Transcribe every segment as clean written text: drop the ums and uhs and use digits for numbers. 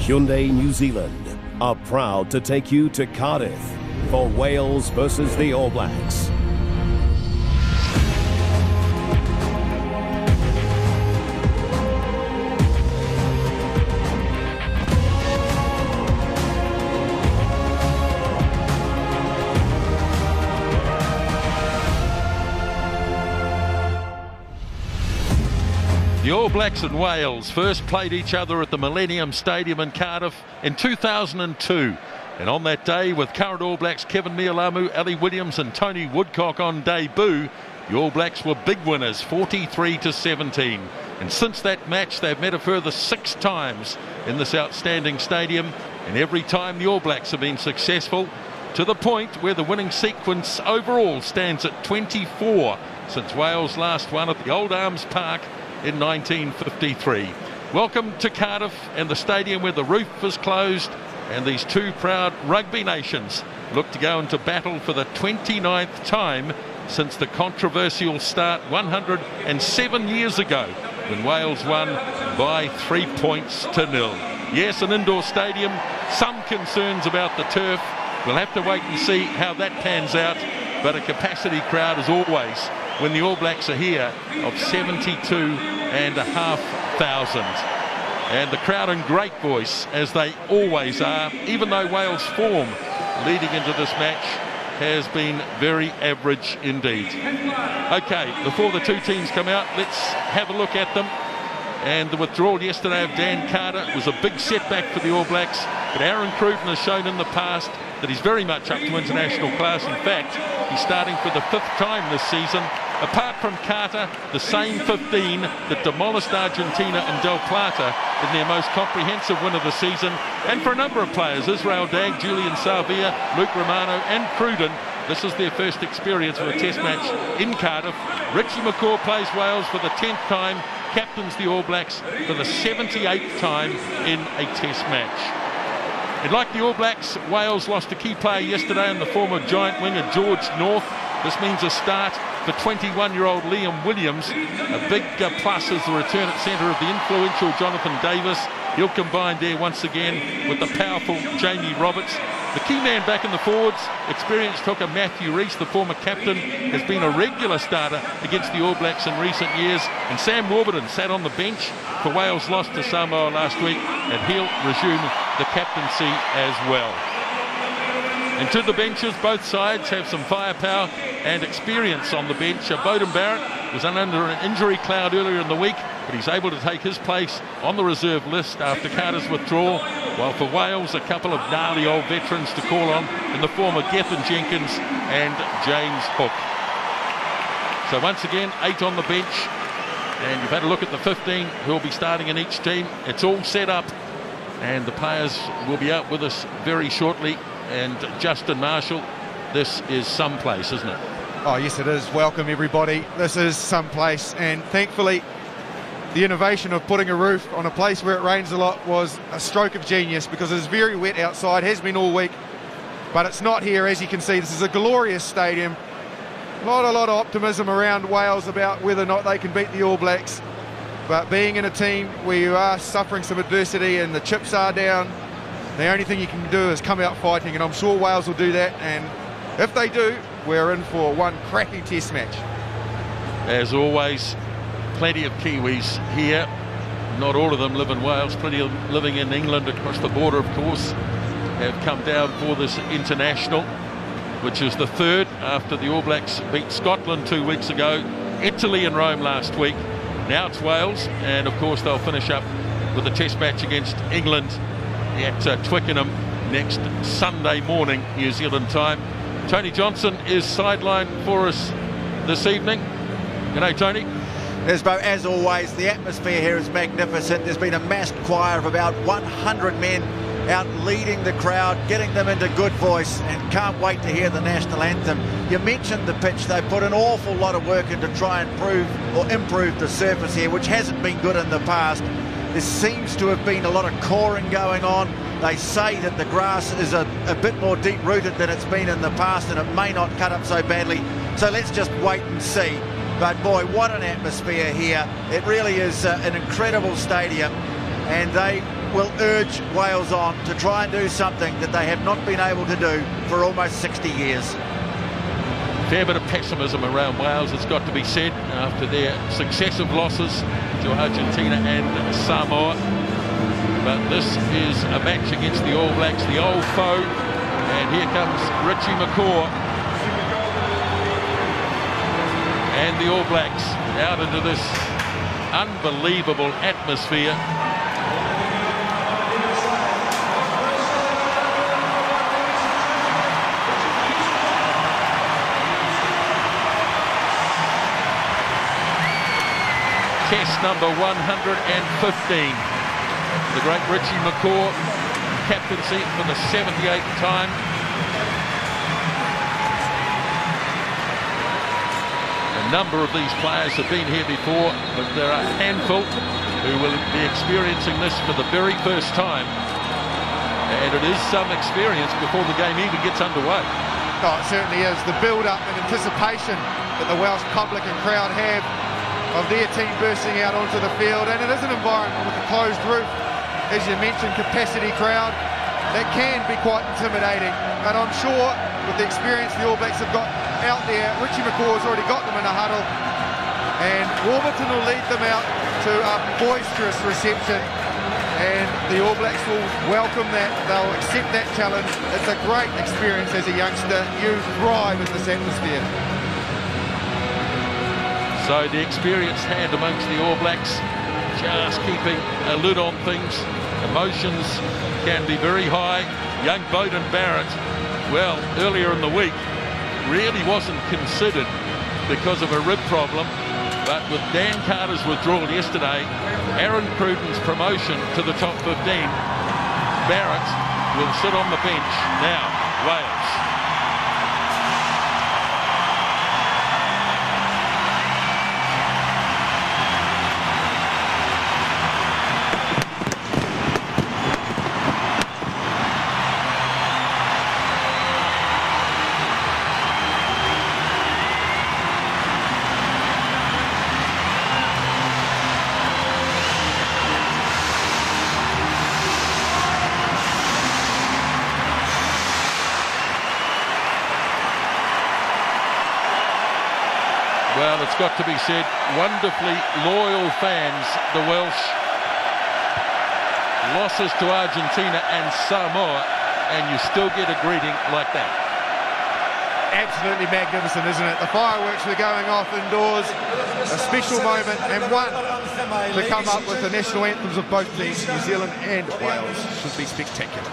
Hyundai New Zealand are proud to take you to Cardiff for Wales versus the All Blacks. The All Blacks and Wales first played each other at the Millennium Stadium in Cardiff in 2002. And on that day, with current All Blacks Kevin Mialamu, Ali Williams and Tony Woodcock on debut, the All Blacks were big winners, 43-17. And since that match, they've met a further 6 times in this outstanding stadium. And every time the All Blacks have been successful, to the point where the winning sequence overall stands at 24 since Wales last won at the Old Arms Park in 1953. Welcome to Cardiff and the stadium where the roof is closed, and these two proud rugby nations look to go into battle for the 29th time since the controversial start 107 years ago when Wales won by 3 points to 0. Yes, an indoor stadium, some concerns about the turf. We'll have to wait and see how that pans out, but a capacity crowd as always when the All Blacks are here of 72,500. And the crowd in great voice, as they always are, even though Wales' form leading into this match has been very average indeed. Okay, before the two teams come out, let's have a look at them. And the withdrawal yesterday of Dan Carter was a big setback for the All Blacks, but Aaron Cruden has shown in the past that he's very much up to international class. In fact, he's starting for the 5th time this season. Apart from Carter, the same 15 that demolished Argentina and Del Plata in their most comprehensive win of the season. And for a number of players, Israel Dagg, Julian Savia, Luke Romano and Cruden, this is their first experience of a test match in Cardiff. Richie McCaw plays Wales for the 10th time, captains the All Blacks for the 78th time in a test match. And like the All Blacks, Wales lost a key player yesterday in the form of giant winger George North. This means a start for 21-year-old Liam Williams. A big plus is the return at centre of the influential Jonathan Davis. He'll combine there once again with the powerful Jamie Roberts. The key man back in the forwards, experienced hooker Matthew Rees, the former captain, has been a regular starter against the All Blacks in recent years. And Sam Warburton sat on the bench for Wales' loss to Samoa last week, and he'll resume the captaincy as well. And to the benches, both sides have some firepower and experience on the bench. Beauden Barrett was under an injury cloud earlier in the week, but he's able to take his place on the reserve list after Carter's withdrawal, while for Wales, a couple of gnarly old veterans to call on in the form of Gethin Jenkins and James Hook. So once again, 8 on the bench, and you've had a look at the 15 who will be starting in each team. It's all set up, and the players will be out with us very shortly. And Justin Marshall, this is someplace, isn't it? Oh, yes, it is. Welcome, everybody. This is someplace, and thankfully, the innovation of putting a roof on a place where it rains a lot was a stroke of genius, because it is very wet outside, has been all week, but it's not here. As you can see, this is a glorious stadium. A lot of optimism around Wales about whether or not they can beat the All Blacks, but being in a team where you are suffering some adversity and the chips are down, the only thing you can do is come out fighting, and I'm sure Wales will do that. And if they do, we're in for one cracking test match. As always, plenty of Kiwis here. Not all of them live in Wales. Plenty of them living in England across the border, of course, have come down for this international, which is the 3rd after the All Blacks beat Scotland 2 weeks ago, Italy and Rome last week. Now it's Wales, and of course they'll finish up with a test match against England at Twickenham next Sunday morning, New Zealand time. Tony Johnson is sidelined for us this evening. G'day, Tony. As always, the atmosphere here is magnificent. There's been a massed choir of about 100 men out leading the crowd, getting them into good voice, and can't wait to hear the national anthem. You mentioned the pitch. They put an awful lot of work in to try and improve the surface here, which hasn't been good in the past. There seems to have been a lot of coring going on. They say that the grass is a bit more deep-rooted than it's been in the past, and it may not cut up so badly. So let's just wait and see. But boy, what an atmosphere here. It really is an incredible stadium, and they will urge Wales on to try and do something that they have not been able to do for almost 60 years. Fair bit of pessimism around Wales, it's got to be said, after their successive losses to Argentina and Samoa. But this is a match against the All Blacks, the old foe. And here comes Richie McCaw. And the All Blacks out into this unbelievable atmosphere. Test number 115. The great Richie McCaw, captaincy for the 78th time. A number of these players have been here before, but there are a handful who will be experiencing this for the very first time. And it is some experience before the game even gets underway. Oh, it certainly is. The build-up and anticipation that the Welsh public and crowd have of their team bursting out onto the field, and it is an environment with a closed roof, as you mentioned, capacity crowd, that can be quite intimidating. But I'm sure with the experience the All Blacks have got out there, Richie McCaw has already got them in a huddle, and Warburton will lead them out to a boisterous reception, and the All Blacks will welcome that. They'll accept that challenge. It's a great experience as a youngster. You thrive in this atmosphere. So the experienced hand amongst the All Blacks, just keeping a lid on things. Emotions can be very high. Young Beauden Barrett, well, earlier in the week, really wasn't considered because of a rib problem. But with Dan Carter's withdrawal yesterday, Aaron Cruden's promotion to the top 15, Barrett will sit on the bench now. Wales. Well, it's got to be said, wonderfully loyal fans, the Welsh. Losses to Argentina and Samoa, and you still get a greeting like that. Absolutely magnificent, isn't it? The fireworks were going off indoors, a special moment, and one to come up with the national anthems of both teams, New Zealand and Wales, should be spectacular.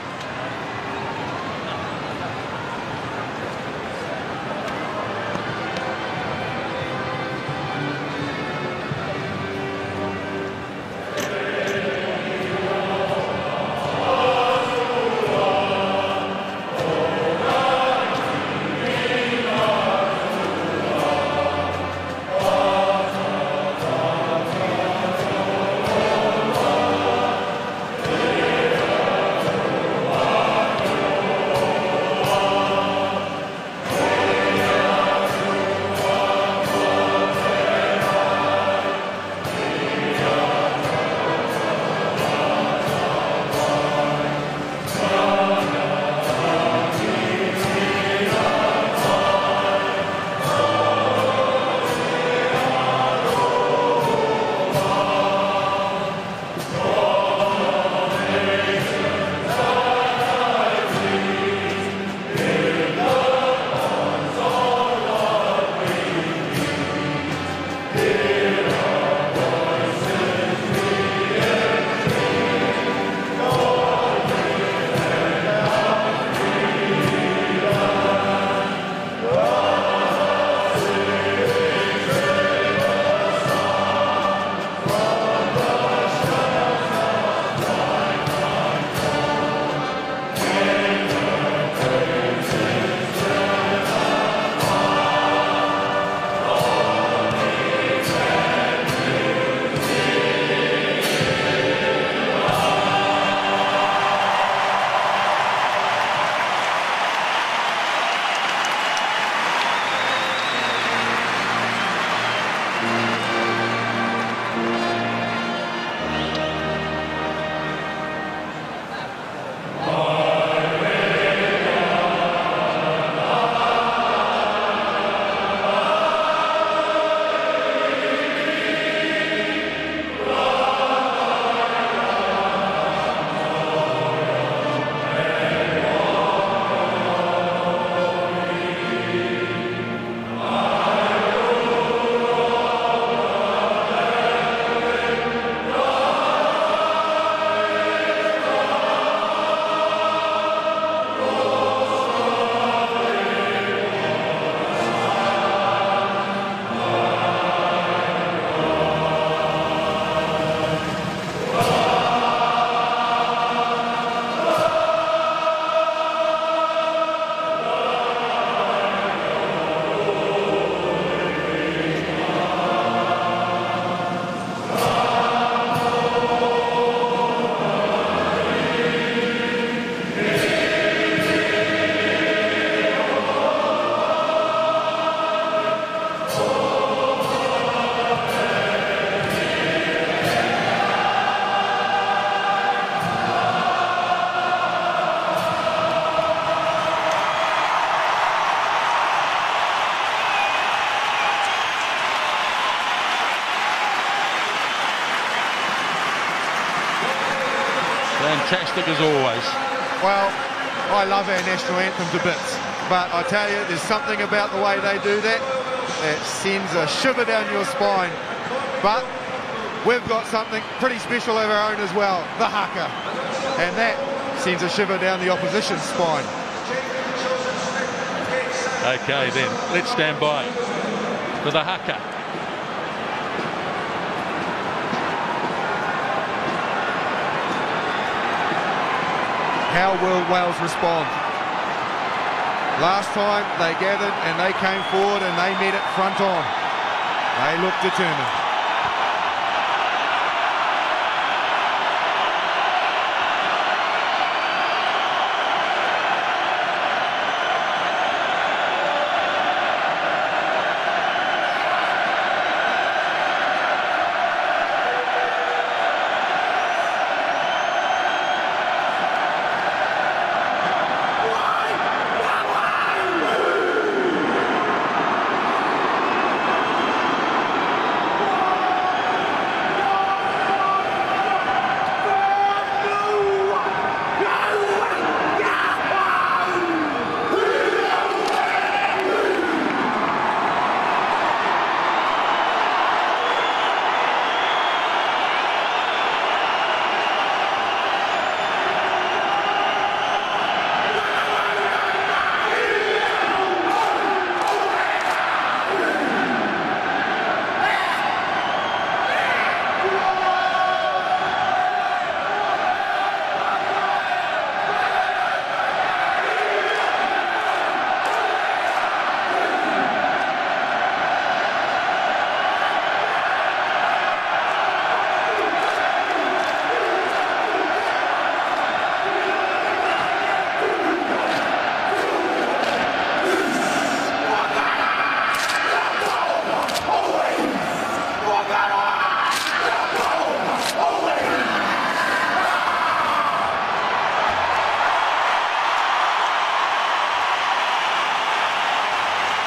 fantastic as always. Well, I love our national anthem to bits, but I tell you, there's something about the way they do that sends a shiver down your spine. But we've got something pretty special of our own as well, the haka, and that sends a shiver down the opposition's spine. Okay then, let's stand by for the haka. How will Wales respond? Last time they gathered and they came forward and they met it front on. They looked determined.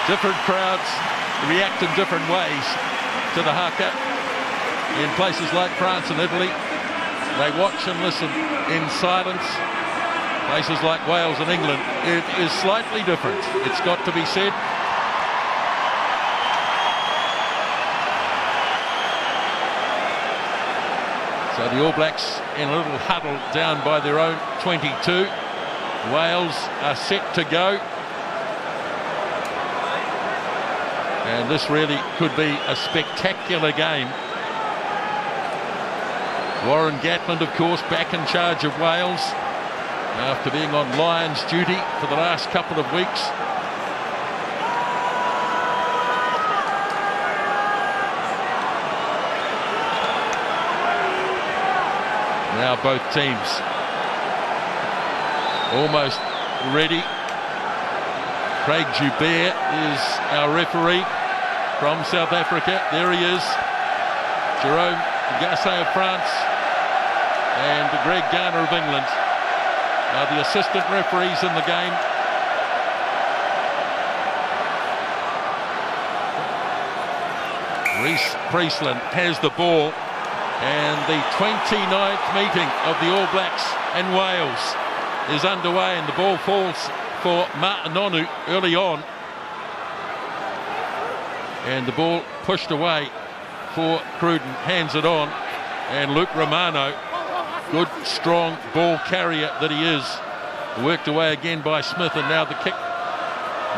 Different crowds react in different ways to the haka. In places like France and Italy, they watch and listen in silence. Places like Wales and England, it is slightly different, it's got to be said. So the All Blacks in a little huddle down by their own 22. Wales are set to go. And this really could be a spectacular game. Warren Gatland, of course, back in charge of Wales after being on Lions duty for the last couple of weeks. Now both teams almost ready. Craig Joubert is our referee from South Africa. There he is. Jerome Gasset of France and Greg Garner of England are the assistant referees in the game. Reece Priestland has the ball, and the 29th meeting of the All Blacks and Wales is underway, and the ball falls for Ma'anonu early on, and the ball pushed away for Cruden, hands it on, and Luke Romano, good strong ball carrier that he is, worked away again by Smith, and now the kick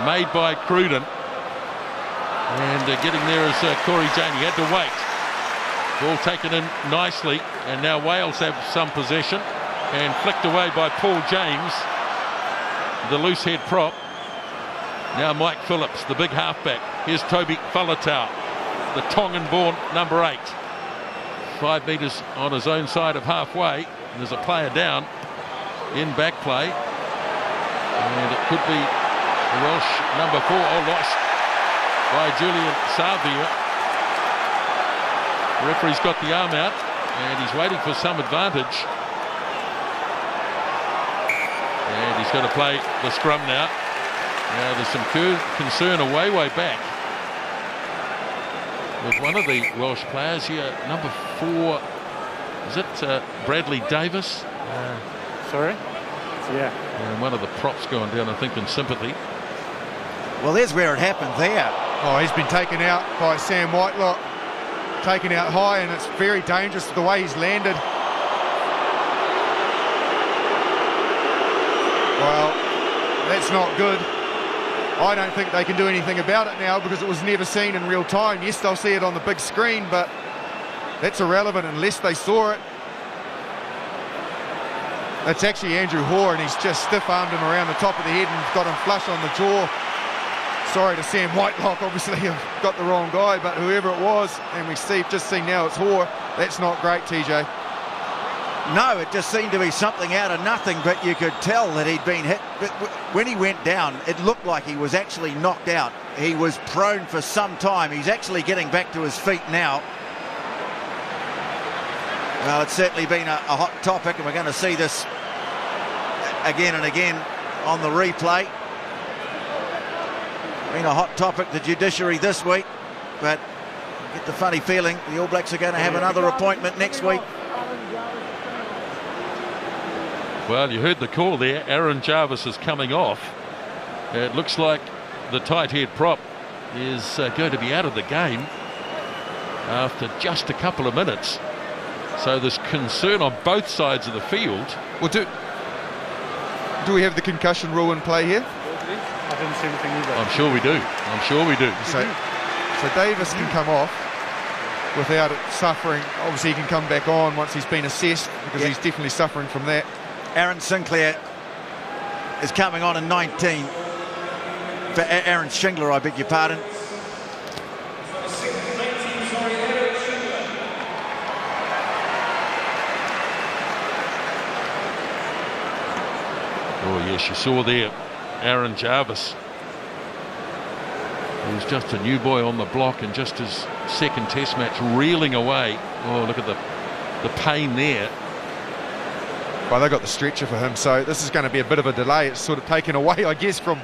made by Cruden, and getting there is Corey Jane. He had to wait. Ball taken in nicely, and now Wales have some possession, and flicked away by Paul James, the loose head prop. Now Mike Phillips, the big halfback. Here's Toby Faletau, the Tongan-born number 8. 5 metres on his own side of halfway. And there's a player down in back play. And it could be the Welsh number 4, lost by Julian Savia. The referee's got the arm out, and he's waiting for some advantage. And he's got to play the scrum now. Now there's some concern way back with one of the Welsh players here, number 4. Is it Bradley Davis? Sorry? Yeah. And one of the props going down, I think, in sympathy. Well, there's where it happened there. Oh, he's been taken out by Sam Whitelock, taken out high, and it's very dangerous the way he's landed. Well, that's not good. I don't think they can do anything about it now because it was never seen in real time. Yes, they'll see it on the big screen, but that's irrelevant unless they saw it. That's actually Andrew Hoare, and he's just stiff-armed him around the top of the head and got him flush on the jaw. Sorry to Sam Whitelock, obviously I've got the wrong guy, but whoever it was, and we just see now it's Hoare. That's not great, TJ. No, it just seemed to be something out of nothing, but you could tell that he'd been hit. But when he went down, it looked like he was actually knocked out. He was prone for some time. He's actually getting back to his feet now. Well, it's certainly been a hot topic, and we're going to see this again and again on the replay. Been a hot topic, the judiciary this week, but I get the funny feeling the All Blacks are going to have another appointment next week. Well, you heard the call there. Aaron Jarvis is coming off. It looks like the tight head prop is going to be out of the game after just a couple of minutes. So there's concern on both sides of the field. Well, do we have the concussion rule in play here? I didn't see anything either. I'm sure we do. I'm sure we do. So Davis can come off without it suffering. Obviously, he can come back on once he's been assessed because he's definitely suffering from that. Aaron Sinclair is coming on in 19. For Aaron Shingler, I beg your pardon. Oh, yes, you saw there Aaron Jarvis. He was just a new boy on the block and just his second test match reeling away. Oh, look at the pain there. Well, they got the stretcher for him, so this is going to be a bit of a delay. It's sort of taken away, I guess, from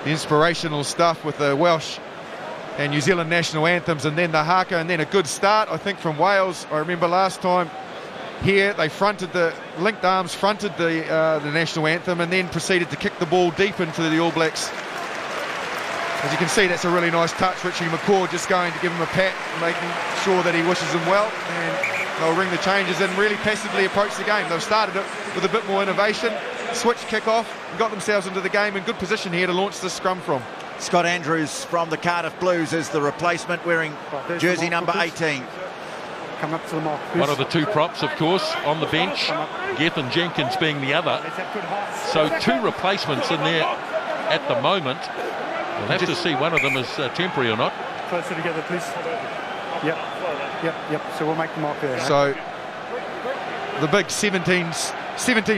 the inspirational stuff with the Welsh and New Zealand national anthems, and then the haka, and then a good start, I think, from Wales. I remember last time here they fronted the linked arms, fronted the national anthem, and then proceeded to kick the ball deep into the All Blacks. As you can see, that's a really nice touch. Richie McCaw just going to give him a pat, making sure that he wishes him well, and they'll ring the changes and really passively approach the game. They've started it with a bit more innovation, switched kick-off, and got themselves into the game in good position here to launch this scrum from. Scott Andrews from the Cardiff Blues is the replacement, wearing jersey number 18. Come up to the mark. One of the two props, of course, on the bench, Gethin Jenkins being the other. So two replacements in there at the moment. We'll have to see one of them is temporary or not. Closer together, please. Yep. So we'll make the mark there. So the big 17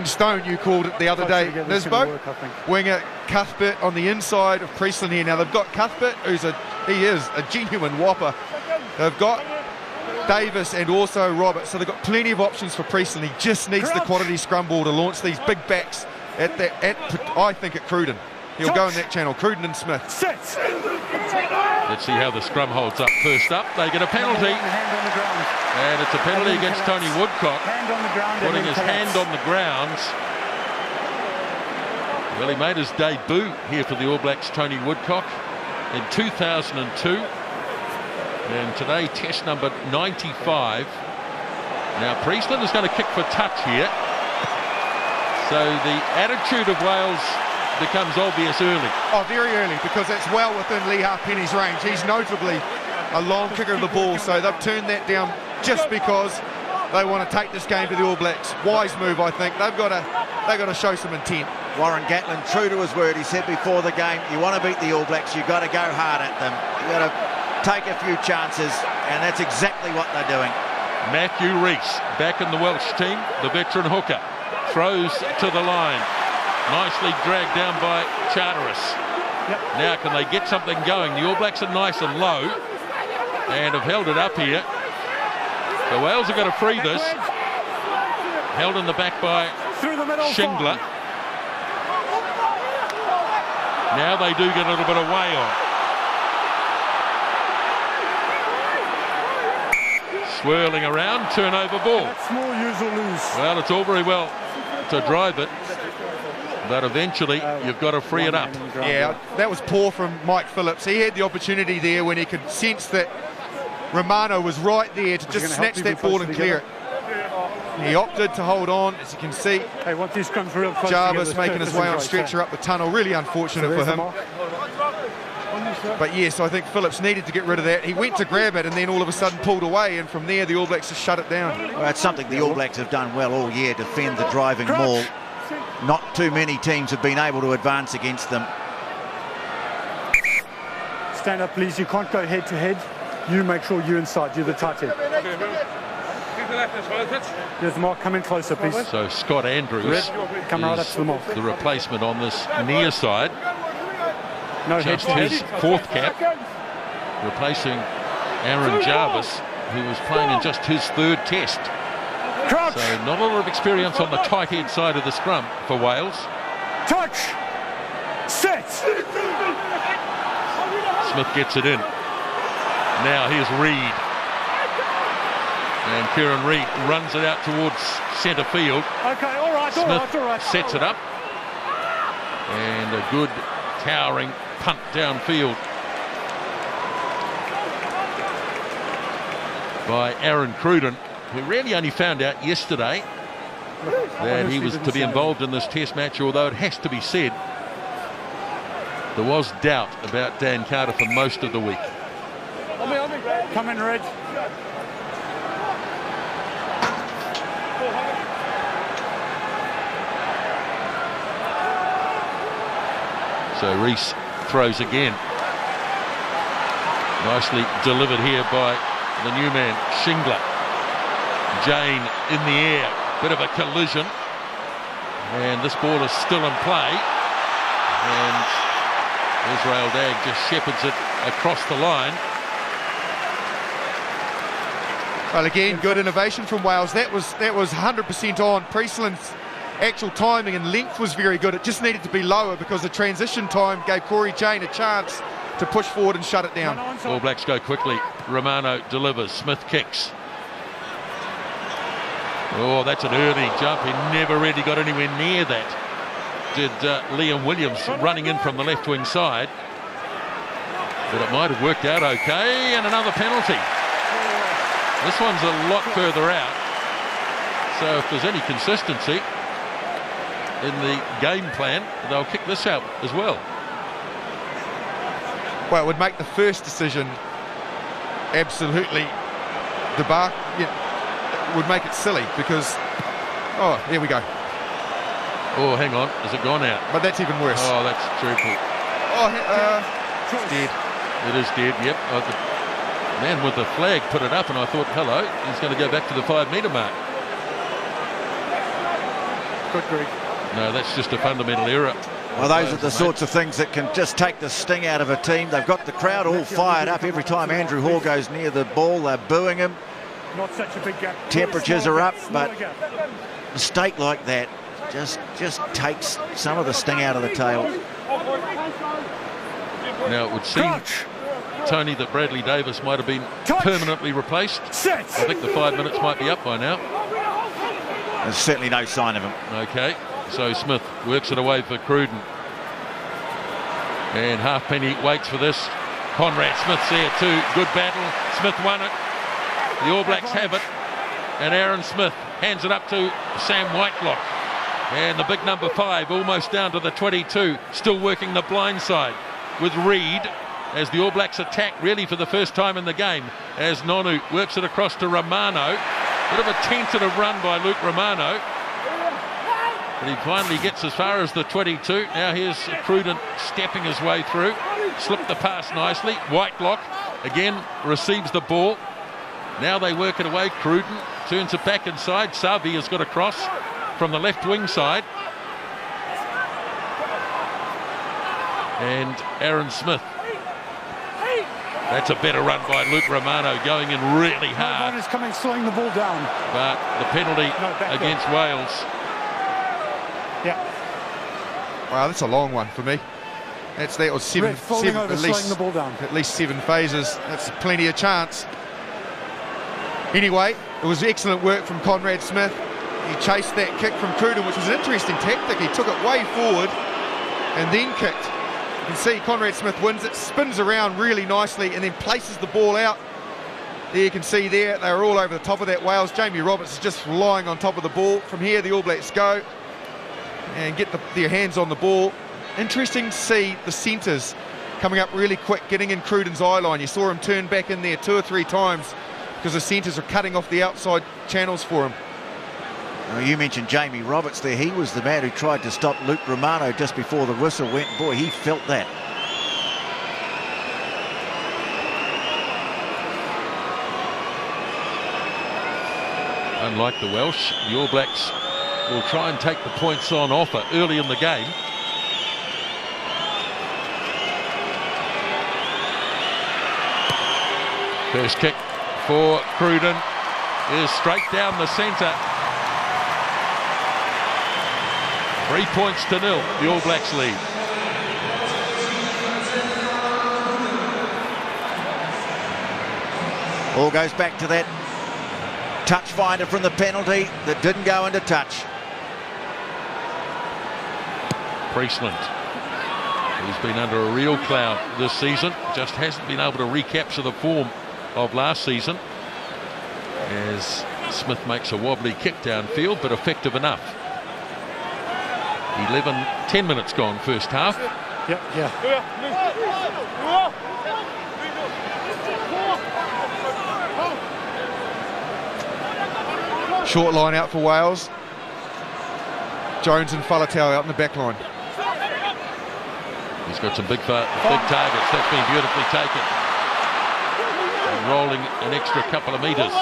stone you called it the other day, Nisbo. Winger Cuthbert on the inside of Priestland here. Now they've got Cuthbert, he is a genuine whopper. They've got Davis and also Robert, so they've got plenty of options for Priestland. He just needs the quality scrum ball to launch these big backs I think at Cruden. He'll go in that channel, Cruden and Smith. Let's see how the scrum holds up. First up, they get a penalty. And it's a penalty against Tony Woodcock. Putting his hand on the ground. Well, he made his debut here for the All Blacks, Tony Woodcock, in 2002. And today, test number 95. Now, Priestland is going to kick for touch here. So the attitude of Wales becomes obvious early. Oh, very early, because that's well within Lee Harpenny's range. He's notably a long kicker of the ball, so they've turned that down just because they want to take this game to the All Blacks. Wise move, I think. They've got to show some intent. Warren Gatlin, true to his word, he said before the game, you want to beat the All Blacks, you've got to go hard at them. You've got to take a few chances, and that's exactly what they're doing. Matthew Rees, back in the Welsh team, the veteran hooker, throws to the line. Nicely dragged down by Charteris. Now can they get something going? The All Blacks are nice and low and have held it up here. The Wales are going to free this. Held in the back by Shingler. Now they do get a little bit of way on. swirling around, turnover ball. That's small, use or lose. Well, it's all very well to drive it, but eventually you've got to free it up. Yeah, that was poor from Mike Phillips. He had the opportunity there when he could sense that Romano was right there to just snatch that ball and clear it. He opted to hold on, as you can see. Hey, want these scrums real close Jarvis together, making his way on stretcher up the tunnel. Really unfortunate for him. But yes, I think Phillips needed to get rid of that. He went to grab it and then all of a sudden pulled away, and from there the All Blacks just shut it down. Well, that's something the All Blacks have done well all year, defend the driving maul. Not too many teams have been able to advance against them. Stand up, please. You can't go head to head. You make sure you're inside. You're the tight head. There's the mark. Come in closer, please. So Scott Andrews Come right up to the mark. the replacement on this near side. No head Just to his head. fourth cap, replacing Aaron Jarvis, who was playing in just his third test. Crouch. So not a lot of experience on the tight head side of the scrum for Wales. Touch. Set. Smith gets it in. Now here's Reid. And Kieran Reid runs it out towards centre field. Okay, all right, Smith all right. sets it up. And a good towering punt downfield by Aaron Cruden, who really only found out yesterday that he was to be involved in this test match, although it has to be said there was doubt about Dan Carter for most of the week. Come in, Red. So Reese throws again. Nicely delivered here by the new man, Shingler. Jane in the air. Bit of a collision. And this ball is still in play. And Israel Dagg just shepherds it across the line. Well, again, good innovation from Wales. That was 100% on. Priestland's actual timing and length was very good. It just needed to be lower because the transition time gave Corey Jane a chance to push forward and shut it down. All Blacks go quickly. Romano delivers. Smith kicks. Oh, that's an early jump. He never really got anywhere near that. Did Liam Williams running in from the left wing side. But it might have worked out okay. And another penalty. This one's a lot further out. So if there's any consistency in the game plan, they'll kick this out as well. Well, it would make the first decision absolutely debacle. Yeah, would make it silly because, oh, there we go. Oh, hang on, has it gone out? But that's even worse. Oh, that's triple. Oh, it's dead. It is dead, yep. The man with the flag put it up and I thought, hello, he's going to go back to the 5 metre mark. Good, Greg. No, that's just a fundamental error. Well, those are the sorts of things that can just take the sting out of a team. They've got the crowd all fired up. Every time Andrew Hall goes near the ball, they're booing him. Not such a big gap. Temperatures are up, but a mistake like that just takes some of the sting out of the tail. Now, it would seem, Tony, that Bradley Davis might have been permanently replaced. I think the 5 minutes might be up by now. There's certainly no sign of him. Okay, so Smith works it away for Cruden. And Halfpenny waits for this. Conrad Smith's there too. Good battle. Smith won it. The All Blacks have it. And Aaron Smith hands it up to Sam Whitelock. And the big number 5 almost down to the 22. Still working the blind side with Reid as the All Blacks attack really for the first time in the game. As Nonu works it across to Romano. Bit of a tentative run by Luke Romano. But he finally gets as far as the 22. Now here's Cruden stepping his way through. Slipped the pass nicely. Whitelock again receives the ball. Now they work it away. Cruden turns it back inside. Savi has got a cross from the left wing side. And Aaron Smith. That's a better run by Luke Romano, going in really hard. Is coming, slowing the ball down. But the penalty against Wales. Yeah. Wow, that's a long one for me. That was Red, folding over, slowing the ball down. At least 7 phases. That's plenty of chance. Anyway, it was excellent work from Conrad Smith. He chased that kick from Cruden, which was an interesting tactic. He took it way forward and then kicked. You can see Conrad Smith wins it, spins around really nicely and then places the ball out. There you can see there, they were all over the top of that Wales. Jamie Roberts is just lying on top of the ball. From here, the All Blacks go and get their hands on the ball. Interesting to see the centres coming up really quick, getting in Cruden's eye line. You saw him turn back in there 2 or 3 times because the centres are cutting off the outside channels for him. Well, you mentioned Jamie Roberts there. He was the man who tried to stop Luke Romano just before the whistle went. Boy, he felt that. Unlike the Welsh, the All Blacks will try and take the points on offer early in the game. First kick for Cruden is straight down the centre. 3 points to 0, the All Blacks lead. All goes back to that touch finder from the penalty that didn't go into touch. Priestland, he's been under a real cloud this season, just hasn't been able to recapture the form of last season, as Smith makes a wobbly kick downfield, but effective enough. 10 minutes gone first half. Yeah. Short line out for Wales. Jones and Faletau out in the back line. He's got some big targets. That's been beautifully taken. And rolling an extra couple of metres.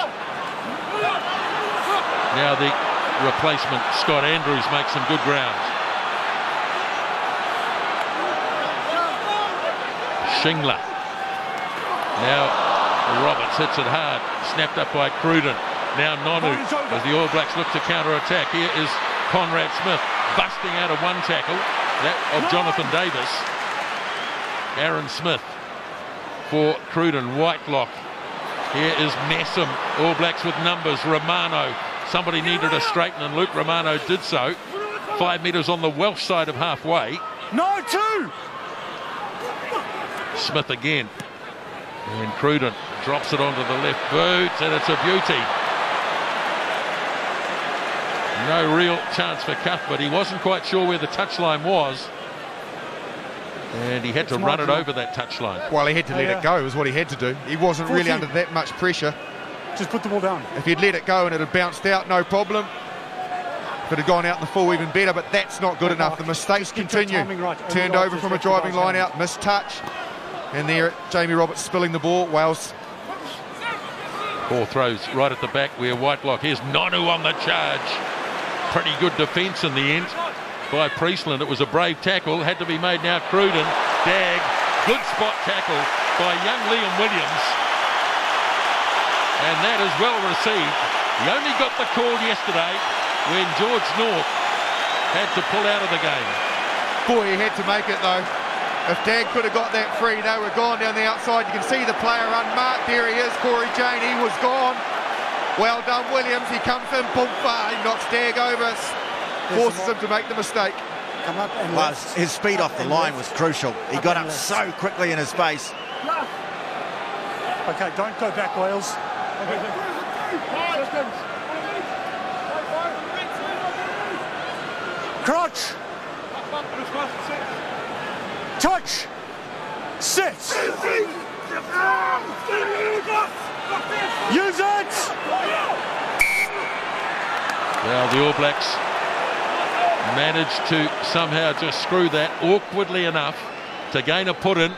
Now the replacement, Scott Andrews, makes some good ground. Shingler. Now Roberts hits it hard. Snapped up by Cruden. Now Nonu as the All Blacks look to counter-attack. Here is Conrad Smith busting out of one tackle, that of Jonathan Davis. Aaron Smith for Cruden. Whitelock. Here is Messam. All Blacks with numbers. Romano. Somebody needed a straighten and Luke Romano did so. 5 metres on the Welsh side of halfway. No, 2! Smith again. And Cruden drops it onto the left boot, and it's a beauty. No real chance for Cuthbert. He wasn't quite sure where the touchline was, and he had to run it over that touchline. Well, he had to let it go, is what he had to do. He wasn't really under that much pressure. Just put the ball down. If he'd let it go and it had bounced out, no problem. If it had gone out in the full, even better, but that's not good enough. The mistakes continue. Turned over from a driving line out, missed touch. And there, Jamie Roberts spilling the ball. Wales. 4 throws right at the back where Whitelock. Here's Nonu on the charge. Pretty good defence in the end by Priestland. It was a brave tackle. Had to be made now. Cruden. Dag. Good spot tackle by young Liam Williams. And that is well received. He only got the call yesterday when George North had to pull out of the game. Boy, he had to make it though. If Dag could have got that free, they were gone down the outside. You can see the player unmarked. There he is, Corey Jane. He was gone. Well done, Williams. He comes in, boom, he knocks Dag over, forces him to make the mistake. Come up and Well, his speed off the line was crucial. He got up so quickly in his space. Okay, don't go back, Wales. Crouch. Touch. Sit. Use it. Well, the All Blacks managed to somehow just screw that awkwardly enough to gain a put-in.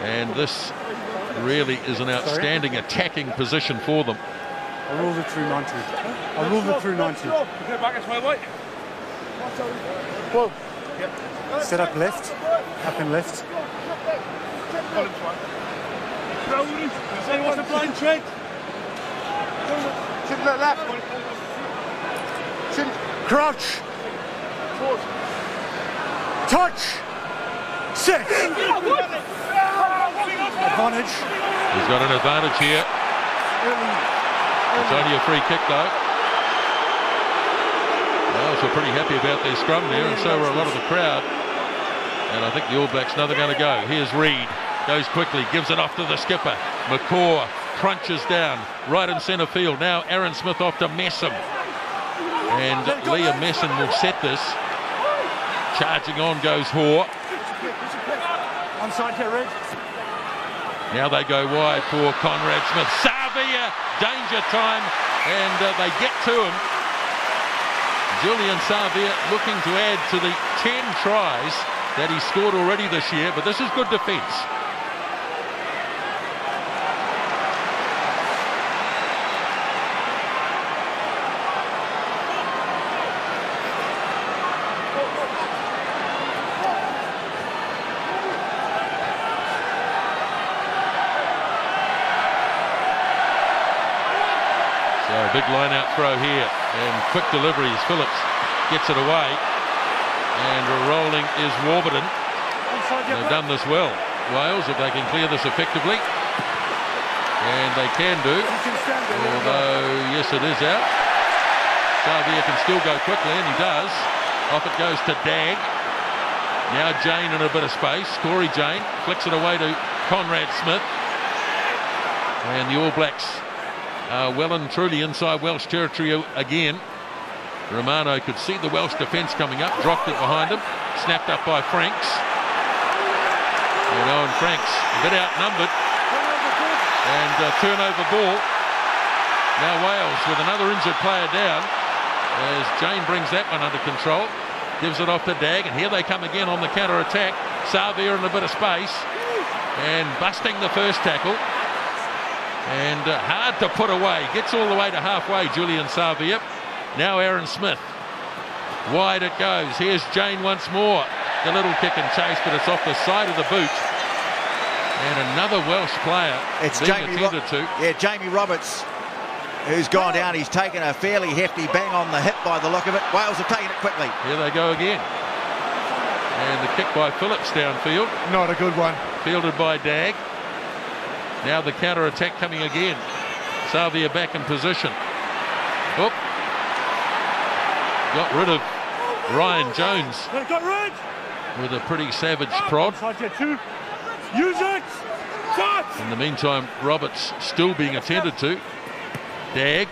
And this really is an outstanding attacking position for them. I ruled it through 90. I ruled it through 90. Whoa. Set up left. Up and left. What's the blind tread? Shouldn't look left. Crouch. Touch. Sit. Advantage. He's got an advantage here. It's only a free kick though. Wales were pretty happy about their scrum there, and so were a lot of the crowd. And I think the All Blacks know they're going to go. Here's Reid, goes quickly, gives it off to the skipper. McCaw crunches down right in centre field. Now Aaron Smith off to Messam. And Liam Messam will set this. Charging on goes Hoare. Onside here, Red. Now they go wide for Conrad Smith. Savia, danger time, and they get to him. Julian Savia looking to add to the 10 tries that he scored already this year, but this is good defence. Big line-out throw here, and quick deliveries. Phillips gets it away, and rolling is Warburton. They've done this well, Wales, if they can clear this effectively, and they can do, although yes, it is out. Savia can still go quickly, and he does. Off it goes to Dag. Now Jane in a bit of space. Corey Jane flicks it away to Conrad Smith, and the All Blacks well and truly inside Welsh territory again. Romano could see the Welsh defence coming up, dropped it behind him, snapped up by Franks. And Owen Franks a bit outnumbered, and turnover ball. Now Wales with another injured player down, as Jane brings that one under control, gives it off to Dag, and here they come again on the counter-attack. Savia in a bit of space, and busting the first tackle. And hard to put away. Gets all the way to halfway, Julian Savia. Now Aaron Smith. Wide it goes. Here's Jane once more. The little kick and chase, but it's off the side of the boot. And another Welsh player being attended to. Yeah, Jamie Roberts, who's gone down. He's taken a fairly hefty bang on the hip by the look of it. Wales have taken it quickly. Here they go again. And the kick by Phillips downfield. Not a good one. Fielded by Dag. Now the counter-attack coming again. Savia back in position. Oop. Got rid of Ryan Jones with a pretty savage prod. Use it! In the meantime, Roberts still being attended to. Dag.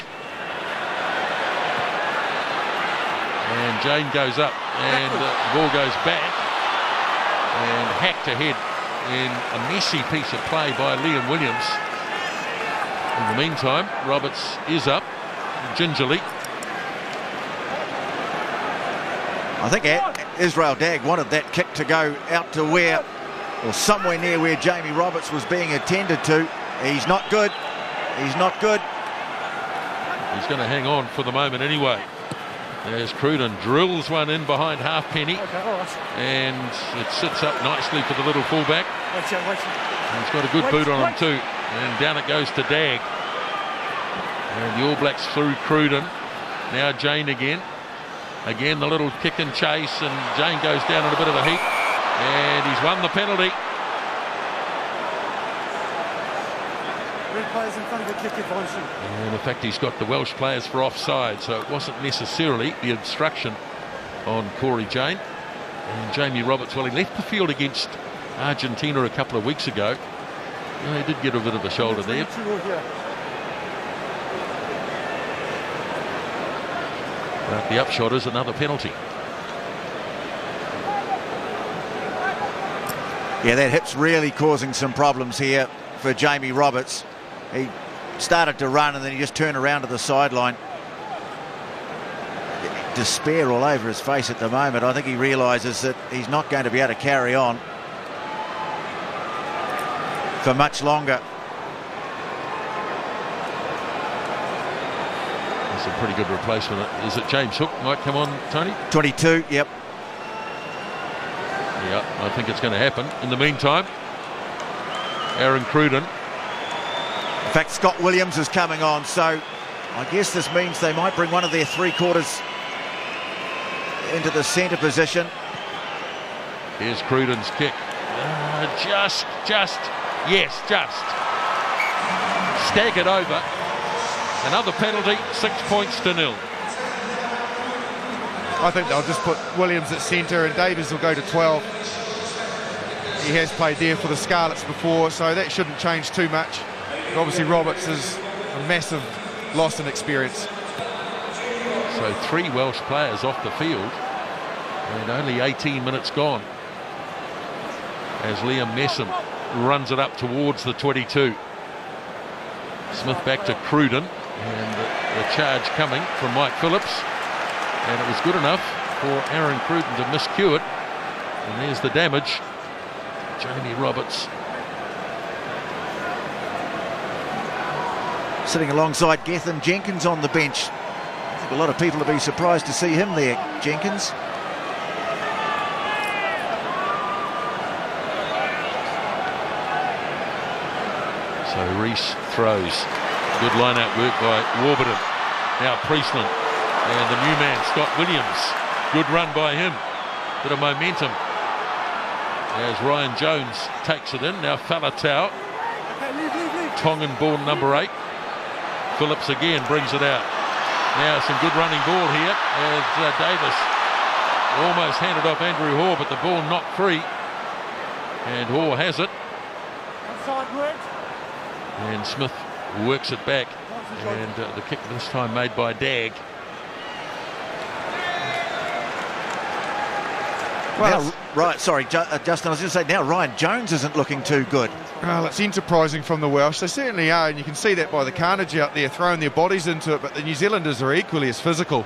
And Jane goes up, and the ball goes back. And hacked ahead in a messy piece of play by Liam Williams. In the meantime, Roberts is up gingerly. I think Israel Dag wanted that kick to go out to where, or somewhere near where Jamie Roberts was being attended to. He's not good. He's not good. He's going to hang on for the moment anyway. There's Cruden, drills one in behind Halfpenny, and it sits up nicely for the little fullback. And he's got a good boot on him too, and down it goes to Dag. And the All Blacks through Cruden. Now Jane again. Again the little kick and chase, and Jane goes down in a bit of a heap, and he's won the penalty. Players in front of the kick advancing. And in fact, he's got the Welsh players for offside, so it wasn't necessarily the obstruction on Corey Jane. And Jamie Roberts, well, he left the field against Argentina a couple of weeks ago. Well, he did get a bit of a shoulder there. But the upshot is another penalty. Yeah, that hip's really causing some problems here for Jamie Roberts. He started to run and then he just turned around to the sideline. Despair all over his face at the moment. I think he realises that he's not going to be able to carry on for much longer. That's a pretty good replacement. Is it James Hook might come on, Tony? 22, yep. Yeah, I think it's going to happen. In the meantime, Aaron Cruden. In fact, Scott Williams is coming on, so I guess this means they might bring one of their three-quarters into the centre position. Here's Cruden's kick. Just staggered over Another penalty, 6 points to 0. I think they'll just put Williams at centre and Davies will go to 12. He has played there for the Scarlets before, so that shouldn't change too much. But obviously Roberts is a massive loss in experience. So 3 Welsh players off the field and only 18 minutes gone as Liam Messam runs it up towards the 22. Smith back to Cruden, and the charge coming from Mike Phillips, and it was good enough for Aaron Cruden to miscue it, and there's the damage. Jamie Roberts sitting alongside Gethin Jenkins on the bench. I think a lot of people will be surprised to see him there, Jenkins. So Reese throws. Good line-out work by Warburton. Now Priestland. And the new man, Scott Williams. Good run by him. Bit of momentum. As Ryan Jones takes it in. Now Falatau. Tongan-born number 8. Phillips again brings it out. Now some good running ball here as Davis almost handed off Andrew Hoare, but the ball not free. And Hoare has it. And Smith works it back, and the kick this time made by Dag. Well, now, right, sorry, Justin, I was going to say, now Ryan Jones isn't looking too good. Well, it's enterprising from the Welsh. They certainly are, and you can see that by the carnage out there, throwing their bodies into it, but the New Zealanders are equally as physical,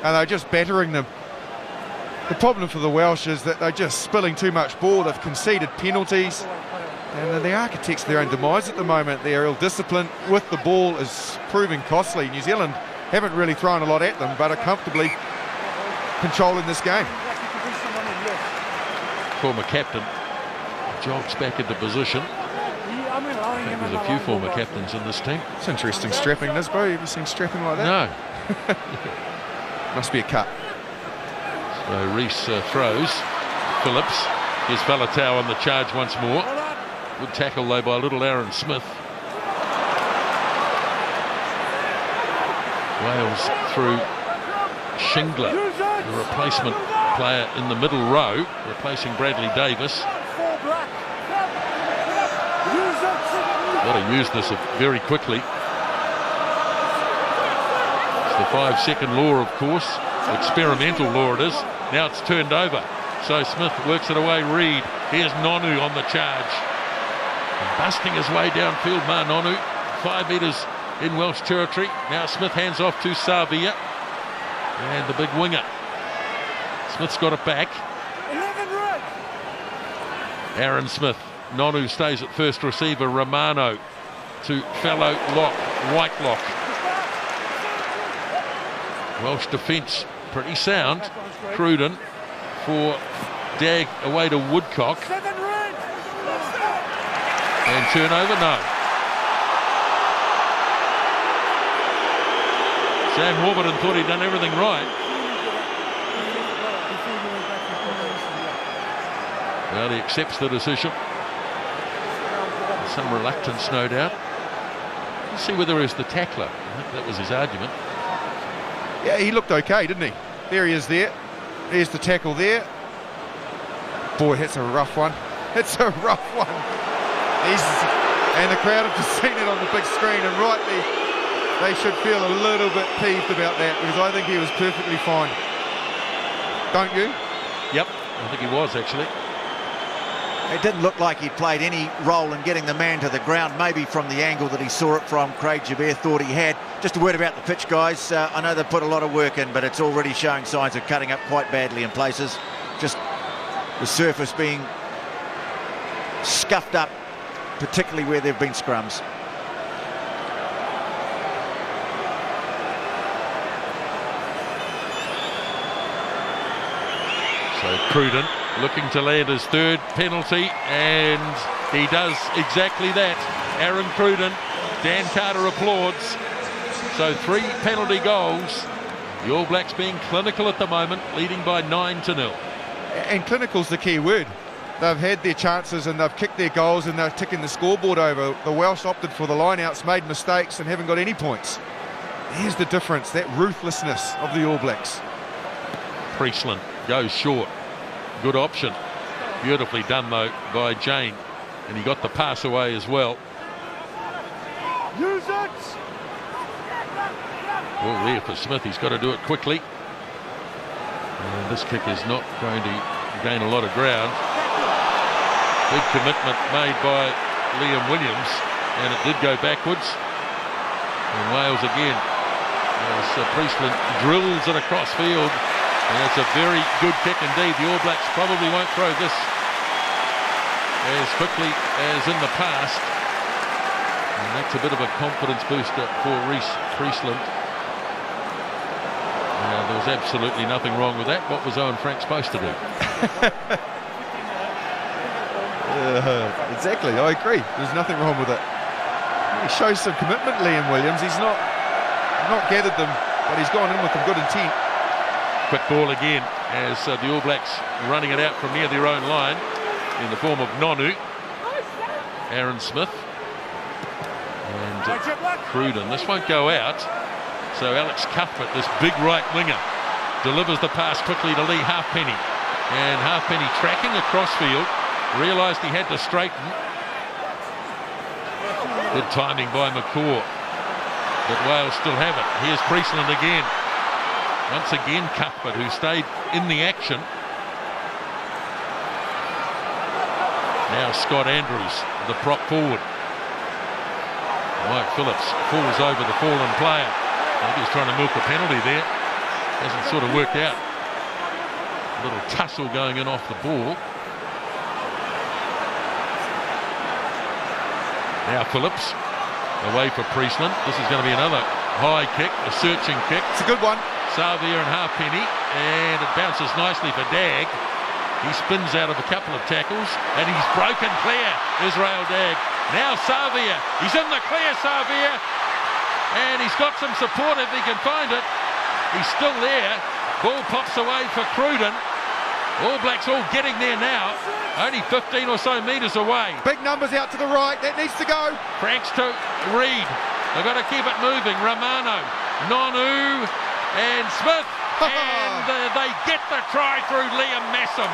and they're just battering them. The problem for the Welsh is that they're just spilling too much ball. They've conceded penalties. And the architects of their own demise at the moment. Their ill-discipline with the ball is proving costly. New Zealand haven't really thrown a lot at them, but are comfortably controlling this game. Former captain jogs back into position. I think there's a few former captains in this team. It's interesting strapping, Nisbo. Have you seen strapping like that? No. Must be a cut. So Reese throws. Phillips. Here's Falatau on the charge once more. Good tackle though by little Aaron Smith. Wales through Shingler, the replacement player in the middle row, replacing Bradley Davis. Got to use this very quickly. It's the 5-second law, of course. Experimental law it is. Now it's turned over. So Smith works it away. Reid. Here's Nonu on the charge. Busting his way downfield, Nonu. 5 metres in Welsh territory. Now Smith hands off to Savia. And the big winger. Smith's got it back. Aaron Smith. Nonu stays at first receiver. Romano to fellow lock, Whitelock. Welsh defence pretty sound. Cruden for Dag away to Woodcock. And turnover, no. Sam Warburton thought he'd done everything right. Well, he accepts the decision. Some reluctance, no doubt. Let's see whether he's the tackler. I think that was his argument. Yeah, he looked okay, didn't he? There he is there. There's the tackle there. Boy, that's a rough one. It's a rough one. And the crowd have just seen it on the big screen, and rightly they should feel a little bit peeved about that, because I think he was perfectly fine. Don't you? Yep, I think he was actually. It didn't look like he'd played any role in getting the man to the ground. Maybe from the angle that he saw it from, Craig Joubert thought he had. Just a word about the pitch, guys. I know they've put a lot of work in, but it's already showing signs of cutting up quite badly in places. Just the surface being scuffed up, particularly where there have been scrums. So Cruden looking to land his third penalty, and he does exactly that. Aaron Cruden, Dan Carter applauds. So 3 penalty goals. The All Blacks being clinical at the moment, leading by 9-0. And clinical's the key word. They've had their chances and they've kicked their goals and they're ticking the scoreboard over. The Welsh opted for the lineouts, made mistakes and haven't got any points. Here's the difference, that ruthlessness of the All Blacks. Priestland goes short. Good option. Beautifully done, though, by Jane. And he got the pass away as well. Use it! Well, there for Smith. He's got to do it quickly. And this kick is not going to gain a lot of ground. Big commitment made by Liam Williams. And it did go backwards. And Wales again. As Priestland drills it across field. And it's a very good kick indeed. The All Blacks probably won't throw this as quickly as in the past. And that's a bit of a confidence booster for Priestland. There was absolutely nothing wrong with that. What was Owen Frank supposed to do? Exactly, I agree. There's nothing wrong with it. He shows some commitment, Liam Williams. He's not gathered them, but he's gone in with some good intent. Quick ball again as the All Blacks running it out from near their own line in the form of Nonu. Aaron Smith and Cruden. This won't go out. So Alex Cuthbert, this big right winger, delivers the pass quickly to Lee Halfpenny. And Halfpenny tracking across field, realised he had to straighten. Good timing by McCaw. But Wales still have it. Here's Priestland again. Once again Cuthbert, who stayed in the action. Now Scott Andrews, the prop forward. Mike Phillips falls over the fallen player. I think he was trying to milk a penalty there. Hasn't sort of worked out. A little tussle going in off the ball. Now Phillips away for Priestland. This is going to be another high kick, a searching kick. It's a good one. Savia and Halfpenny, and it bounces nicely for Dagg. He spins out of a couple of tackles, and he's broken clear. Israel Dagg. Now Savia. He's in the clear, Savia. And he's got some support if he can find it. He's still there. Ball pops away for Cruden. All Blacks all getting there now. Only 15 or so metres away. Big numbers out to the right. That needs to go. Franks to Reid. They've got to keep it moving. Romano, Nonu and Smith. And they get the try through Liam Massam.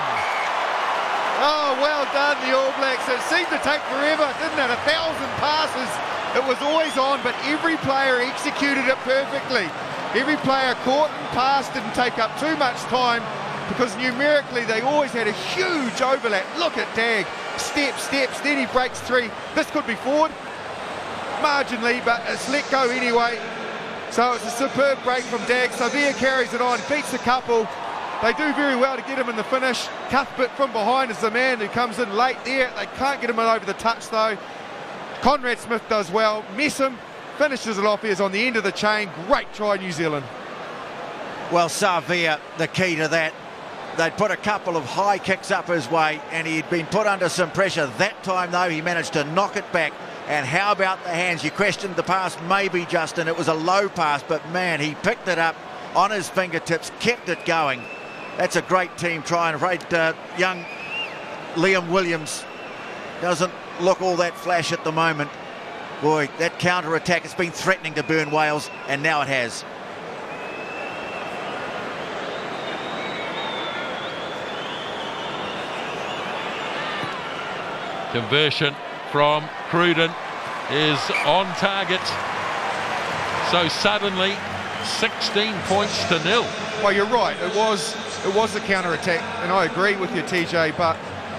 Oh, well done, the All Blacks. It seemed to take forever, didn't it? 1,000 passes. It was always on, but every player executed it perfectly. Every player caught and passed, didn't take up too much time, because numerically they always had a huge overlap. Look at Dagg. Steps, then he breaks three. This could be forward, marginally, but it's let go anyway. So it's a superb break from Dagg. Savia carries it on, beats a couple. They do very well to get him in the finish. Cuthbert from behind is the man who comes in late there. They can't get him over the touch though. Conrad Smith does well. Messam finishes it off. He's on the end of the chain. Great try, New Zealand. Well, Savia, the key to that. They'd put a couple of high kicks up his way, and he'd been put under some pressure. That time, though, he managed to knock it back. And how about the hands? You questioned the pass, maybe, Justin. It was a low pass, but, man, he picked it up on his fingertips, kept it going. That's a great team try. I'm afraid young Liam Williams doesn't look all that flash at the moment. Boy, that counter-attack has been threatening to burn Wales, and now it has. Conversion from Cruden is on target. So suddenly 16 points to 0. Well, you're right. It was a counter-attack, and I agree with you, TJ, but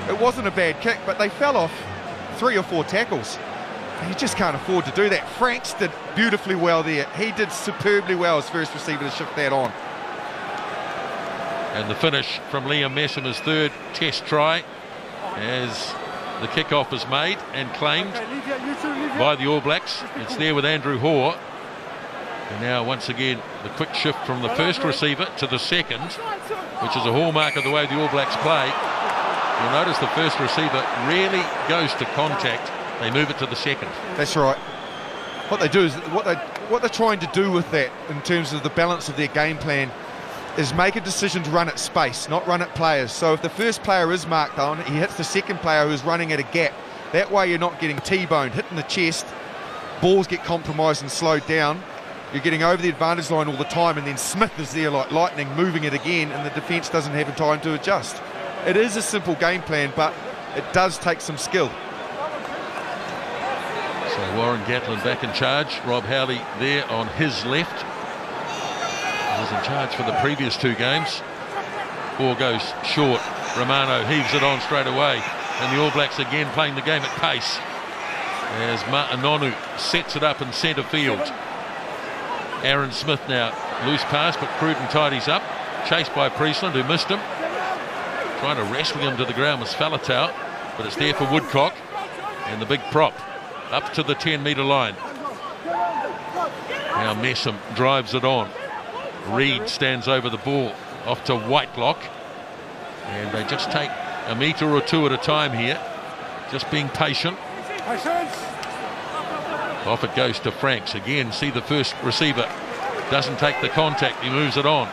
it wasn't a bad kick, but they fell off 3 or 4 tackles. You just can't afford to do that. Franks did beautifully well there. He did superbly well as first receiver to shift that on. And the finish from Liam Messam, his third test try, as the kickoff is made and claimed by the All Blacks. It's there with Andrew Hoare. And now once again the quick shift from the first receiver to the second, which is a hallmark of the way the All Blacks play. You'll notice the first receiver rarely goes to contact. They move it to the second. That's right. What they do is what they're trying to do with that in terms of the balance of their game plan is make a decision to run at space, not run at players. So if the first player is marked on, he hits the second player who's running at a gap. That way you're not getting T-boned, hitting the chest. Balls get compromised and slowed down. you're getting over the advantage line all the time, and then Smith is there like lightning, moving it again, and the defence doesn't have time to adjust. It is a simple game plan, but it does take some skill. So Warren Gatlin back in charge. Rob Howley there on his left. He was in charge for the previous 2 games. Ball goes short. Romano heaves it on straight away. And the All Blacks again playing the game at pace. As Ma'anonu sets it up in centre field. Aaron Smith now. Loose pass, but Cruden tidies up. Chased by Priestland, who missed him. Trying to wrestle him to the ground was Faletau, but it's there for Woodcock. And the big prop up to the 10-metre line. Now Messam drives it on. Reid stands over the ball. Off to Whitelock. And they just take a metre or 2 at a time here. Just being patient. Off it goes to Franks. Again, see the first receiver doesn't take the contact. He moves it on.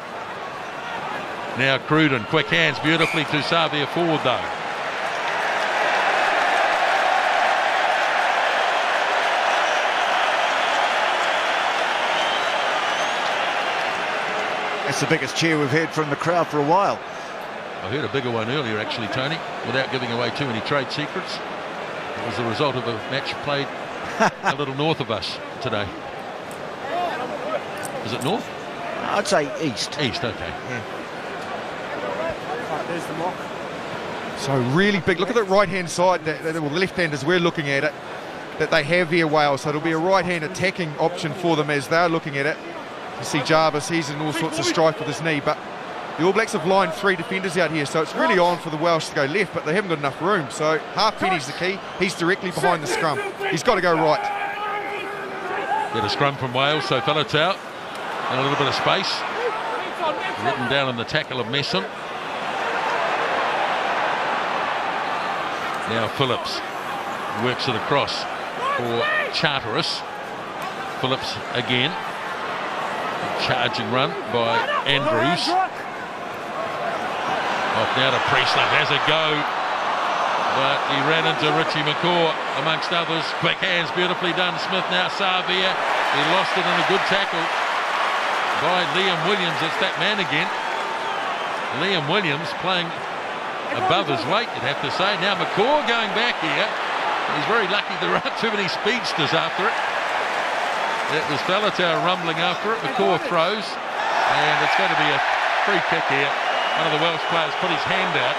Now Cruden, quick hands beautifully to Savia forward though. That's the biggest cheer we've heard from the crowd for a while. I heard a bigger one earlier actually, Tony, without giving away too many trade secrets. It was the result of a match played a little north of us today. Is it north? I'd say east. East, okay. Yeah. There's the mock. So really big. Look at the right-hand side, well, the left hand as we're looking at it, that they have here, Wales. So it'll be a right-hand attacking option for them as they're looking at it. You see Jarvis, he's in all sorts of strife with his knee, but the All Blacks have lined 3 defenders out here, so it's really on for the Welsh to go left, but they haven't got enough room. So Halfpenny's the key. He's directly behind the scrum. He's got to go right. Get a scrum from Wales, so Faletau and a little bit of space. Written down in the tackle of Messam. Now Phillips works it across for Charteris. Phillips again. Charging run by Andrews. Off now to Priestland, has a go, but he ran into Richie McCaw amongst others. Quick hands, beautifully done. Smith now, Savia. He lost it in a good tackle by Liam Williams. It's that man again. Liam Williams playing above his weight, you'd have to say. Now McCaw going back here. He's very lucky there aren't too many speedsters after it. It was Faletau rumbling after it. McCaw throws, and it's going to be a free kick here. One of the Welsh players put his hand out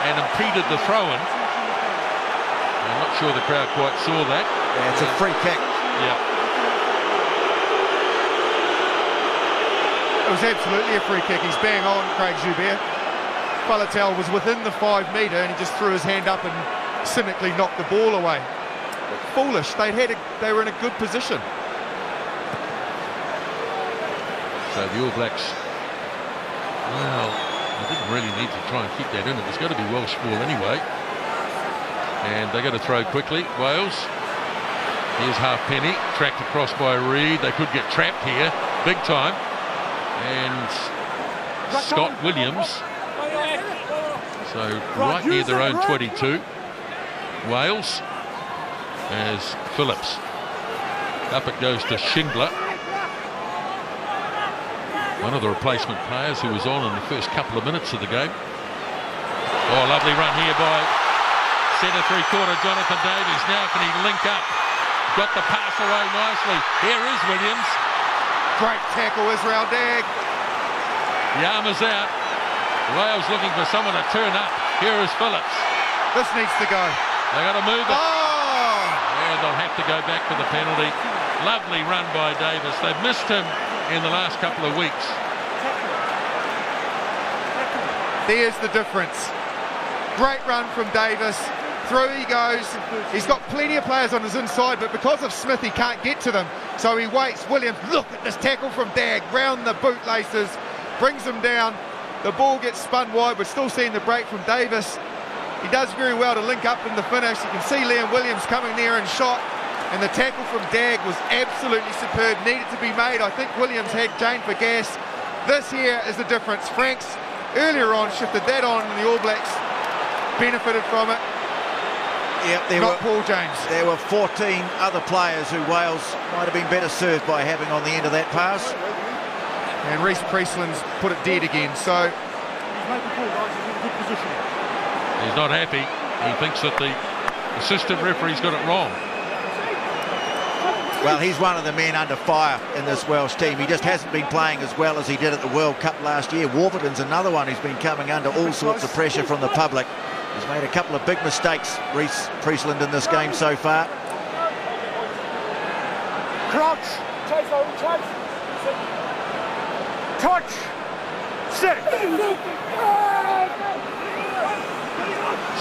and impeded the throw-in. I'm not sure the crowd quite saw that. Yeah, it's a free kick. Yeah. It was absolutely a free kick. He's bang on, Craig Joubert. Faletau was within the 5 metre and he just threw his hand up and cynically knocked the ball away. But foolish. They were in a good position. So the All Blacks, well, they didn't really need to try and keep that in. It was going to be Welsh ball anyway. And they're going to throw quickly. Wales. Here's Halfpenny, tracked across by Reid. They could get trapped here, big time. And Scott Williams. So right near their own 22. Wales as Phillips. Up it goes to Schindler. One of the replacement players who was on in the first couple of minutes of the game. Oh, lovely run here by centre 3/4 Jonathan Davies. Now can he link up? Got the pass away nicely. Here is Williams. Great tackle, Israel Dagg. The arm is out. Wales looking for someone to turn up. Here is Phillips. This needs to go. They got to move it. Oh! And they'll have to go back for the penalty. Lovely run by Davis. They've missed him in the last couple of weeks. There's the difference. Great run from Davis. Through he goes. He's got plenty of players on his inside, but because of Smith, he can't get to them. So he waits. Williams, look at this tackle from Dagg. Round the bootlaces. Brings him down. The ball gets spun wide. We're still seeing the break from Davis. He does very well to link up in the finish. You can see Liam Williams coming there and shot. And the tackle from Dagg was absolutely superb. Needed to be made. I think Williams had Jane for gas. This here is the difference. Franks earlier on shifted that on and the All Blacks benefited from it. Yep, not Paul James. There were 14 other players who Wales might have been better served by having on the end of that pass. And Reece Priestland's put it dead again. So he's not happy. He thinks that the assistant referee's got it wrong. Well, he's one of the men under fire in this Welsh team. He just hasn't been playing as well as he did at the World Cup last year. Warburton's another one who's been coming under all sorts of pressure from the public. He's made a couple of big mistakes, Reece Priestland, in this game so far. Crouch. Touch. Sit.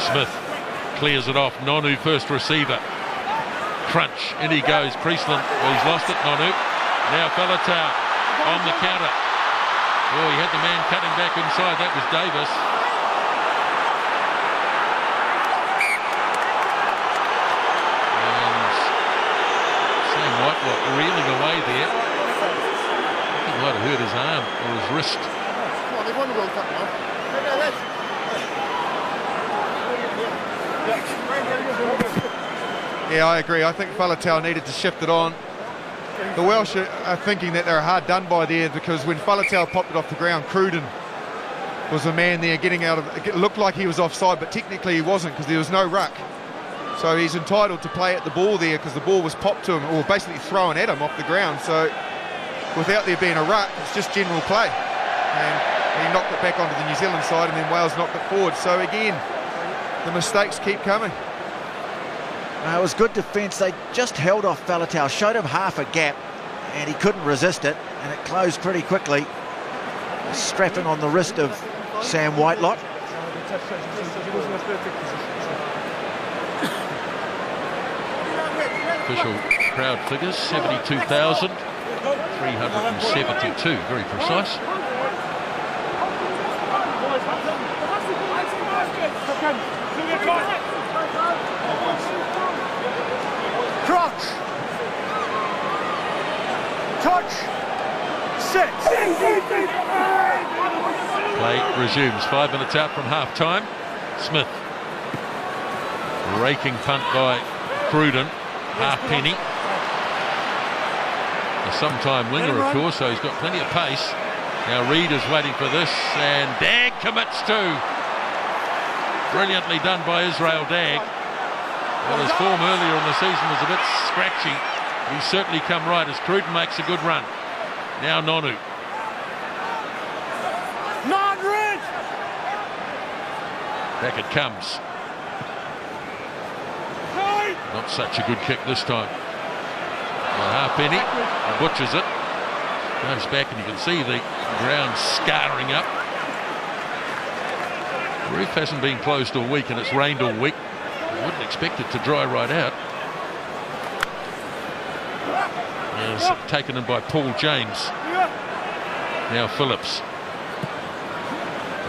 Smith clears it off. Nonu first receiver. Crunch. In he goes. Priestland. Well, he's lost it. Nonu. Now Faletau on the counter. Oh, he had the man cutting back inside. That was Davis. Whitelock reeling away there. He might have hurt his arm or his wrist. Well, they've won the World Cup now. yeah, I agree. I think Faletau needed to shift it on. The Welsh are thinking that they're hard done by there, because when Faletau popped it off the ground, Cruden was the man there getting out of it. Looked like he was offside, but technically he wasn't, because there was no ruck. So he's entitled to play at the ball there, because the ball was popped to him, or basically thrown at him off the ground. So without there being a ruck, it's just general play. And he knocked it back onto the New Zealand side, and then Wales knocked it forward. So again, the mistakes keep coming. It was good defence. They just held off Faletau, showed him half a gap, and he couldn't resist it, and it closed pretty quickly. Strapping on the wrist of Sam Whitelock. Official crowd figures, 72,372, very precise. Crunch. Touch. Sit. Play resumes, 5 minutes out from half-time. Smith. Raking punt by Cruden. Halfpenny. A sometime winger, of course, so he's got plenty of pace. Now Reid is waiting for this, and Dagg commits too. Brilliantly done by Israel Dagg. Well, his form earlier in the season was a bit scratchy. He's certainly come right as Cruden makes a good run. Now Nonu. Non-red. Back it comes. Not such a good kick this time. Well, Halfpenny butchers it. Goes back and you can see the ground scarring up. The roof hasn't been closed all week and it's rained all week. I wouldn't expect it to dry right out. It's taken in by Paul James. Now Phillips.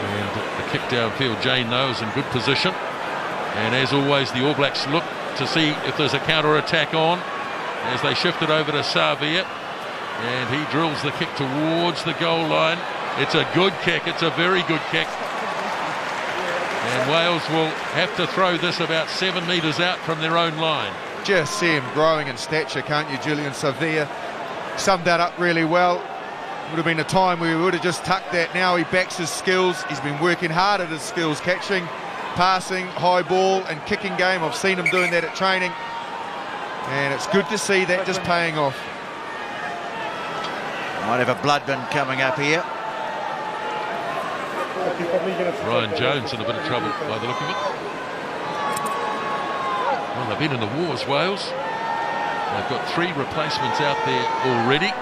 And the kick downfield, Jane knows, in good position. And as always, the All Blacks look to see if there's a counter-attack on as they shift it over to Savia, and he drills the kick towards the goal line. It's a good kick. It's a very good kick. And Wales will have to throw this about 7 metres out from their own line. Just see him growing in stature, can't you? Julian Savia summed that up really well. Would have been a time where we would have just tucked that. Now he backs his skills. He's been working hard at his skills, catching, passing, high ball and kicking game. I've seen him doing that at training, and it's good to see that just paying off. Might have a blood bin coming up here. Ryan Jones in a bit of trouble by the look of it. Well, they've been in the wars, Wales. They've got 3 replacements out there already.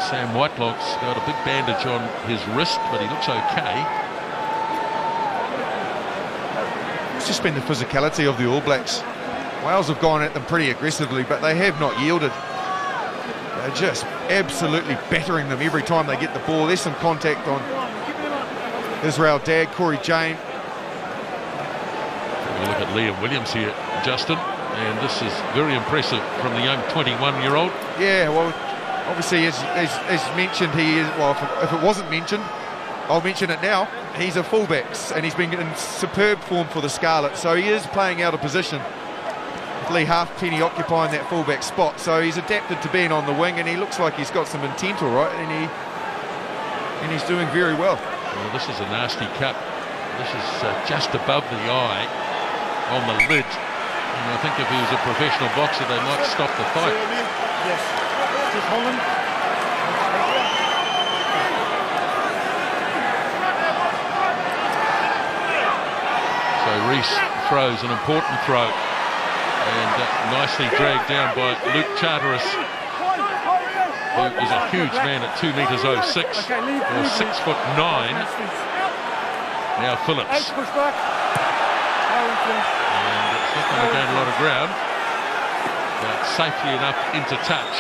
Sam Whitelock's got a big bandage on his wrist, but he looks okay. It's just been the physicality of the All Blacks. Wales have gone at them pretty aggressively, but they have not yielded. They're just absolutely battering them every time they get the ball. There's some contact on Israel Dagg, Corey Jane. We'll look at Liam Williams here, Justin, and this is very impressive from the young 21-year-old. Yeah, well, obviously, as mentioned, he is, well, if it wasn't mentioned, I'll mention it now, he's a fullback and he's been in superb form for the Scarlets, so he is playing out of position with Lee Halfpenny occupying that fullback spot, so he's adapted to being on the wing, and he looks like he's got some intent all right, and he's doing very well. Well, this is a nasty cut. This is just above the eye on the lid, and I think if he was a professional boxer they might stop the fight. Yes. Just Holland. So Reese throws an important throw, and nicely dragged down by Luke Charteris, who is a huge man at 2 metres 06 or 6'9". Now Phillips, and it's not going to gain a lot of ground, but safely enough into touch.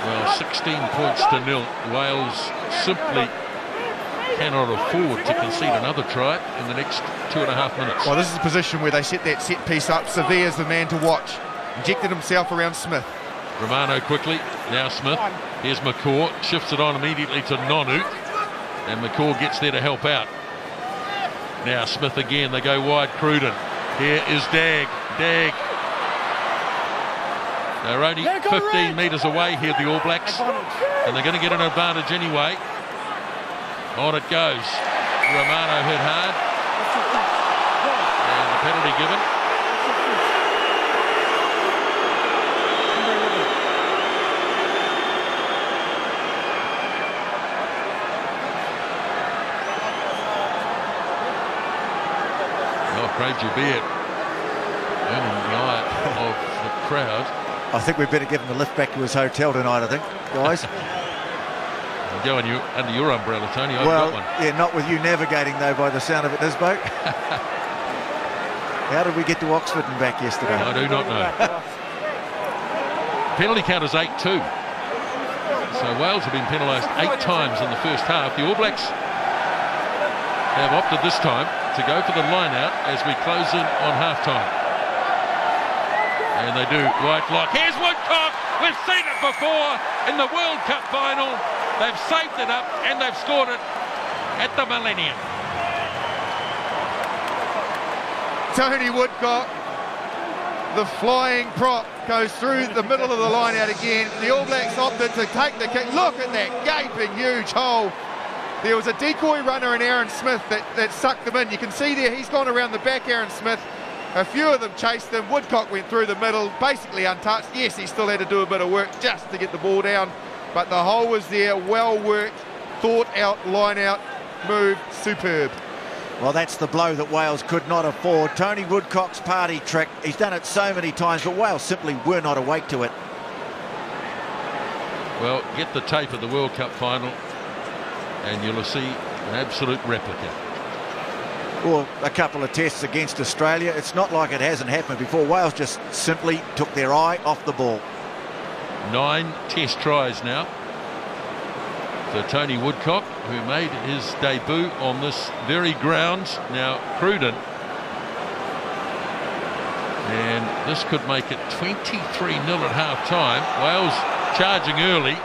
Well, 16 points to 0. Wales simply cannot afford to concede another try in the next 2.5 minutes. Well, this is a position where they set that set piece up. Severe's the man to watch. Injected himself around Smith. Romano quickly, now Smith. Here's McCaw, shifts it on immediately to Nonu, and McCaw gets there to help out. Now Smith again, they go wide, Cruden. Here is Dag. They're only 15 metres away here, the All Blacks, and they're going to get an advantage anyway. On it goes. Romano hit hard. And the penalty given. Oh, Craig Jabir earning the eye of the crowd. I think we better give him a lift back to his hotel tonight, I think, guys. Go on under your umbrella, Tony. I've Well, got one. yeah, not with you navigating, though, by the sound of it, Nisbo. How did we get to Oxford and back yesterday? I do not know. Penalty count is 8-2. So Wales have been penalised 8 times in the first half. The All Blacks have opted this time to go for the line-out as we close in on half-time. And they do. White lock. Here's Woodcock. We've seen it before in the World Cup final. They've saved it up and they've scored it at the Millennium. Tony Woodcock, the flying prop, goes through the middle of the line out again. The All Blacks opted to take the kick. Look at that gaping huge hole. There was a decoy runner in Aaron Smith that sucked them in. You can see there he's gone around the back, Aaron Smith. A few of them chased him. Woodcock went through the middle, basically untouched. Yes, he still had to do a bit of work just to get the ball down, but the hole was there, well worked, thought out, line out, move, superb. Well, that's the blow that Wales could not afford. Tony Woodcock's party trick. He's done it so many times, but Wales simply were not awake to it. Well, get the tape of the World Cup final and you'll see an absolute replica. Or a couple of tests against Australia. It's not like it hasn't happened before. Wales just simply took their eye off the ball. 9 test tries now for Tony Woodcock, who made his debut on this very ground. Now Cruden, and this could make it 23-0 at half-time. Wales charging early,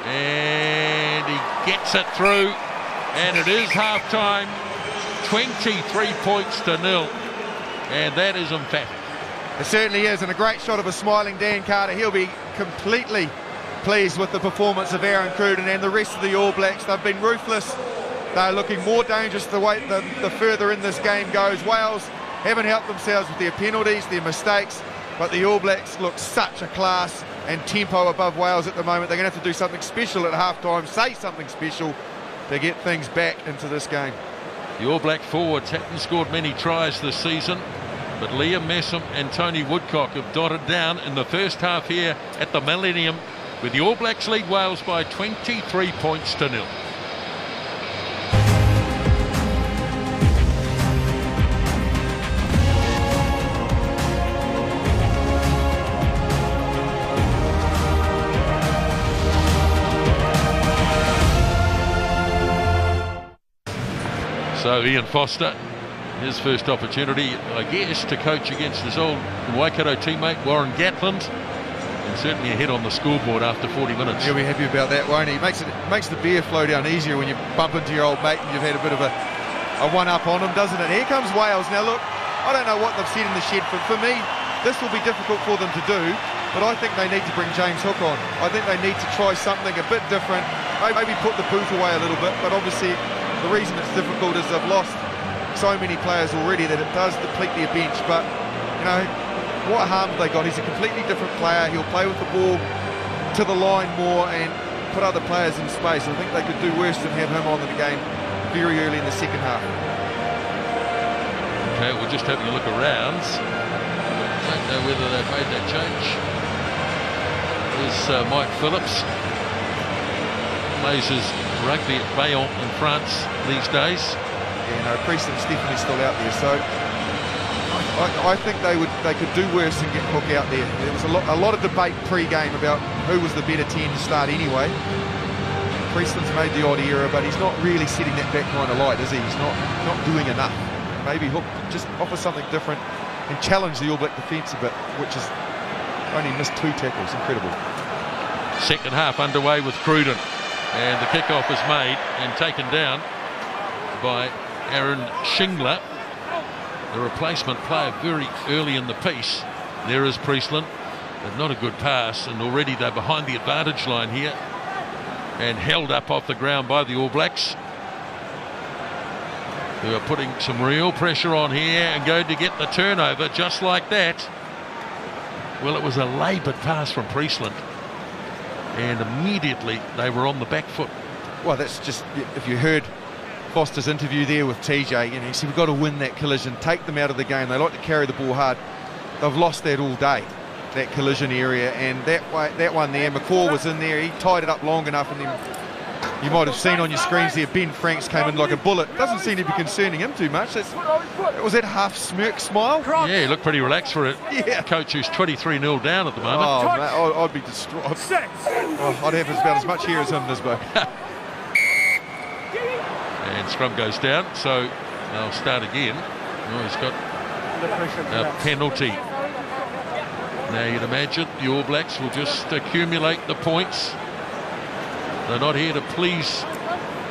and he gets it through, and it is half-time. 23 points to 0, and that is emphatic. It certainly is, and a great shot of a smiling Dan Carter. He'll be completely pleased with the performance of Aaron Cruden and the rest of the All Blacks. They've been ruthless. They're looking more dangerous the further in this game goes. Wales haven't helped themselves with their penalties, their mistakes, but the All Blacks look such a class and tempo above Wales at the moment. They're going to have to do something special at half-time, say something special to get things back into this game. The All Black forwards haven't scored many tries this season, but Liam Messam and Tony Woodcock have dotted down in the first half here at the Millennium, with the All Blacks lead Wales by 23 points to 0. So Ian Foster, his first opportunity, I guess, to coach against his old Waikato teammate Warren Gatland. And certainly ahead on the scoreboard after 40 minutes. He'll be happy about that, won't he? Makes the beer flow down easier when you bump into your old mate and you've had a bit of a one-up on him, doesn't it? Here comes Wales. Now, look, I don't know what they've said in the shed. For me, this will be difficult for them to do, but I think they need to bring James Hook on. I think they need to try something a bit different, maybe put the boot away a little bit, but obviously the reason it's difficult is they've lost so many players already that it does deplete their bench. But, you know, what harm have they got? He's a completely different player. He'll play with the ball to the line more and put other players in space. I think they could do worse than have him on in the game very early in the second half. Okay, we're just having a look around. Don't know whether they've made that change. There's Mike Phillips. Plays his rugby at Bayonne in France these days. Yeah, no, Priestland's definitely still out there, so I think they could do worse and get Hook out there. There was a lot of debate pre-game about who was the better 10 to start anyway. Priestland's made the odd error, but he's not really setting that back line of light, is he? He's not doing enough. Maybe Hook just offer something different and challenge the All Black defence a bit, which is only missed 2 tackles. Incredible. Second half underway with Cruden, and the kickoff is made and taken down by Aaron Shingler, the replacement player, very early in the piece. There is Priestland, but not a good pass, and already they're behind the advantage line here and held up off the ground by the All Blacks, who are putting some real pressure on here and going to get the turnover just like that. Well, it was a laboured pass from Priestland, and immediately they were on the back foot. Well, that's just, if you heard Foster's interview there with TJ, you know, he said we've got to win that collision, take them out of the game. They like to carry the ball hard. They've lost that all day, that collision area, and that one there, McCaw was in there. He tied it up long enough, and then you might have seen on your screens there, Ben Franks came in like a bullet. Doesn't seem to be concerning him too much. It was that half smirk smile. Yeah, he looked pretty relaxed for it. Yeah. Coach who's 23-0 down at the moment. Oh, mate, I'd be distraught. I'd have about as much hair as him, Nisbo. And scrum goes down, so they'll start again. Oh, he's got a penalty. Now you'd imagine the All Blacks will just accumulate the points. They're not here to please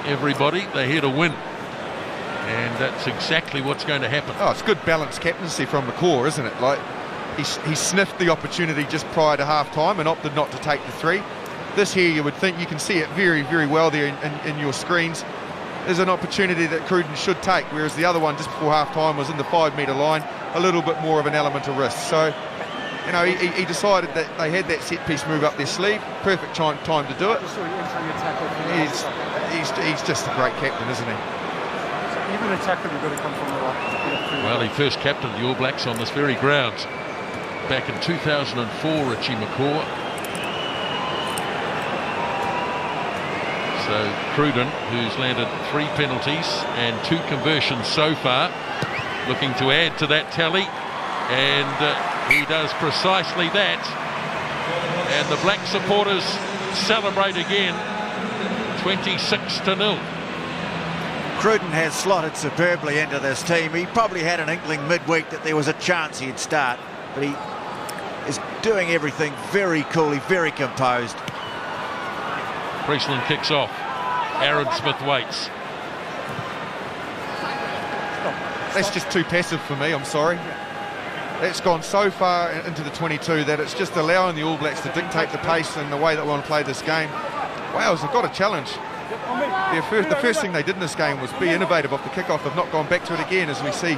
everybody, they're here to win. And that's exactly what's going to happen. Oh, it's good balanced captaincy from McCaw, isn't it? Like, he sniffed the opportunity just prior to half-time and opted not to take the 3. This here, you would think, you can see it very, very well there in your screens. There's an opportunity that Cruden should take, whereas the other one just before half-time was in the 5-metre line, a little bit more of an element of risk. So, you know, he decided that they had that set-piece move up their sleeve. Perfect time to do it. He's just a great captain, isn't he? Even a tackle, you've got to come from the right. Well, he first captained the All Blacks on this very ground back in 2004, Richie McCaw. So Cruden, who's landed 3 penalties and 2 conversions so far, looking to add to that tally, and he does precisely that. And the Black supporters celebrate again, 26-0. Cruden has slotted superbly into this team. He probably had an inkling midweek that there was a chance he'd start, but he is doing everything very coolly, very composed. Priestland kicks off. Aaron Smith waits. That's just too passive for me, I'm sorry. It's gone so far into the 22 that it's just allowing the All Blacks to dictate the pace and the way that we want to play this game. Wales have got a challenge. The first thing they did in this game was be innovative off the kickoff. They've not gone back to it again, as we see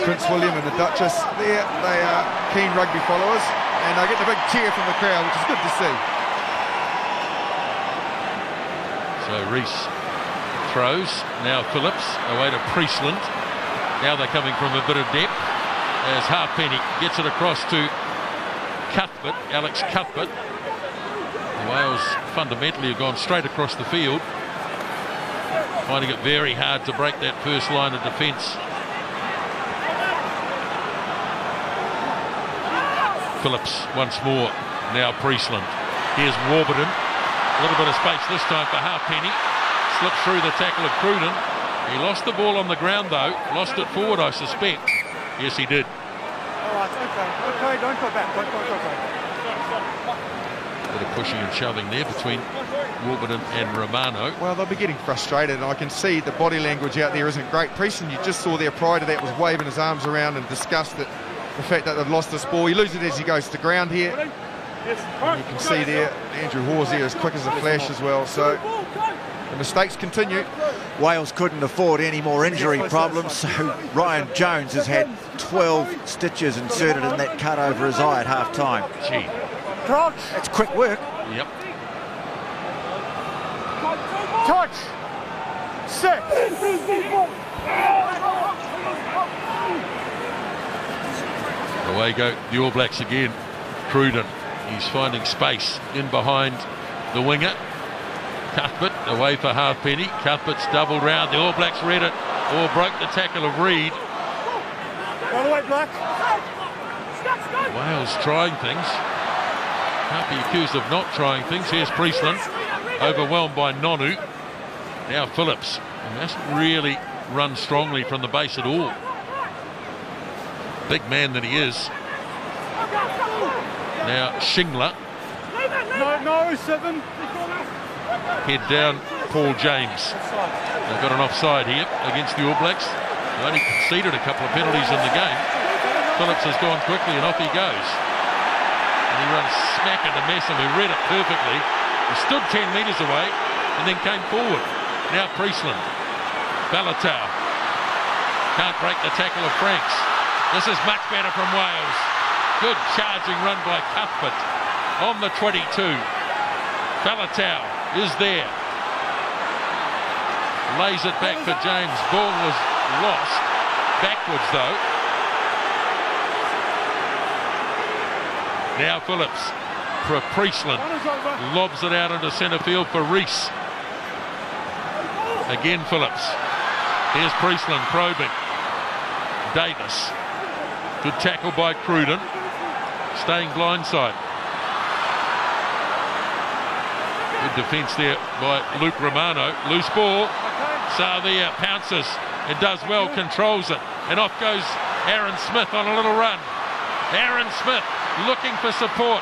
Prince William and the Duchess there. They are keen rugby followers, and they get the big cheer from the crowd, which is good to see. So Reese throws. Now Phillips away to Priestland. Now they're coming from a bit of depth as Halfpenny gets it across to Cuthbert, Alex Cuthbert. The Wales fundamentally have gone straight across the field, finding it very hard to break that first line of defence. Phillips once more. Now Priestland. Here's Warburton. A little bit of space this time for Halfpenny. Slips through the tackle of Cruden. He lost the ball on the ground though. Lost it forward, I suspect. Yes, he did. All right, okay, don't go back. Don't go back. Bit of pushing and shoving there between Warburton and Romano. Well, they'll be getting frustrated, and I can see the body language out there isn't great. Preston, you just saw there prior to that, was waving his arms around and disgust at the fact that they've lost this ball. He loses it as he goes to ground here. And you can see there, Andrew Hawes there as quick as a flash as well. So the mistakes continue. Wales couldn't afford any more injury problems, so Ryan Jones has had 12 stitches inserted in that cut over his eye at half-time. Gee. That's quick work. Yep. Touch. 6. Away go the All Blacks again. Cruden, he's finding space in behind the winger. Cuthbert away for Halfpenny. Cuthbert's doubled round. The All Blacks read it or broke the tackle of Reid. By the way, Black. Wales trying things. Can't be accused of not trying things. Here's Priestland, overwhelmed by Nonu. Now Phillips, he mustn't really run strongly from the base at all. Big man that he is. Now Shingler. No, 7. Head down, Paul James. They've got an offside here against the All Blacks. They only conceded a couple of penalties in the game. Phillips has gone quickly and off he goes. And he runs smack into Messam, who read it perfectly. He stood 10 metres away and then came forward. Now Priestland. Balatau. Can't break the tackle of Franks. This is much better from Wales. Good charging run by Cuthbert on the 22. Balatau is there. Lays it back for James. Ball was lost. Backwards though. Now Phillips for Priestland. Lobs it out into centre field for Rees. Again Phillips. Here's Priestland probing. Davis. Good tackle by Cruden. Staying blindside. Good defence there by Luke Romano. Loose ball. Savia pounces and does well, controls it. And off goes Aaron Smith on a little run. Aaron Smith looking for support.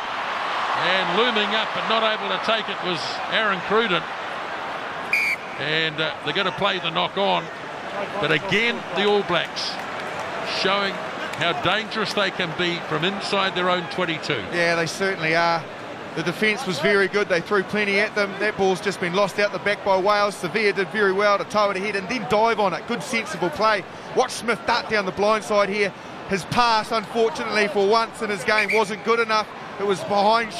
And looming up but not able to take it was Aaron Cruden. And they're going to play the knock on. But again, the All Blacks showing how dangerous they can be from inside their own 22. Yeah, they certainly are. The defence was very good. They threw plenty at them. That ball's just been lost out the back by Wales. Sevilla did very well to tow it ahead and then dive on it. Good, sensible play. Watch Smith dart down the blind side here. His pass, unfortunately, for once in his game, wasn't good enough. It was behind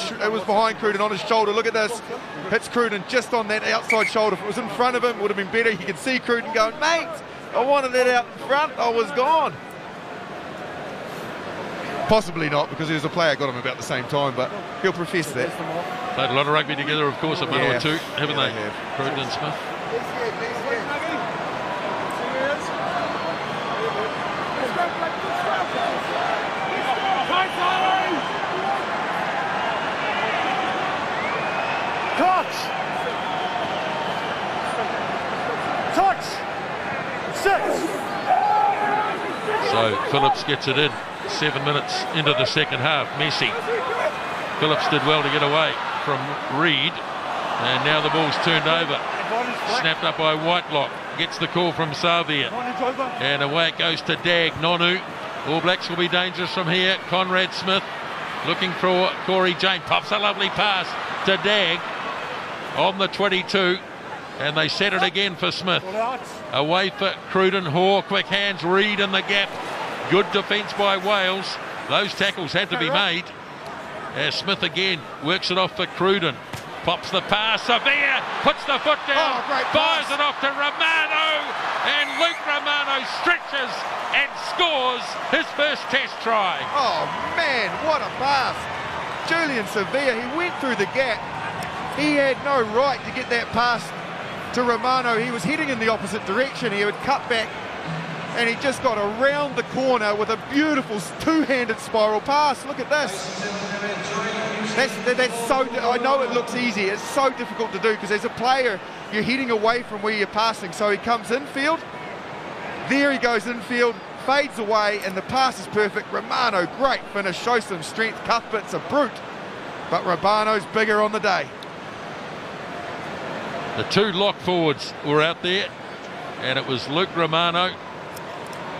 Cruden on his shoulder. Look at this. Hits Cruden just on that outside shoulder. If it was in front of him, it would have been better. You could see Cruden going, mate, I wanted that out in front. I was gone. Possibly not, because there's a player got him about the same time, but he'll profess that. Played a lot of rugby together, of course, at one or two, haven't they? Have. Cruden and Smith. Touch. 6. So Phillips gets it in. 7 minutes into the second half. Messi. Phillips did well to get away from Reid. And now the ball's turned over. Snapped up by Whitelock. Gets the call from Savia. And away it goes to Dag. Nonu. All Blacks will be dangerous from here. Conrad Smith looking for Corey James. Pops a lovely pass to Dag on the 22. And they set it again for Smith. Away for Cruden. Hoare. Quick hands. Reid in the gap. Good defence by Wales. Those tackles had to be made. Smith again works it off for Cruden. Pops the pass. Sevilla puts the foot down. Fires it off to Romano. And Luke Romano stretches and scores his first test try. Oh, man, what a pass. Julian Sevilla, he went through the gap. He had no right to get that pass to Romano. He was heading in the opposite direction. He would cut back. And he just got around the corner with a beautiful two-handed spiral pass. Look at this. That's so, I know it looks easy. It's so difficult to do because as a player, you're heading away from where you're passing. So he comes infield. There he goes infield, fades away, and the pass is perfect. Romano, great finish, shows some strength. Cuthbert's a brute. but Rabano's bigger on the day. The two lock forwards were out there, and it was Luke Romano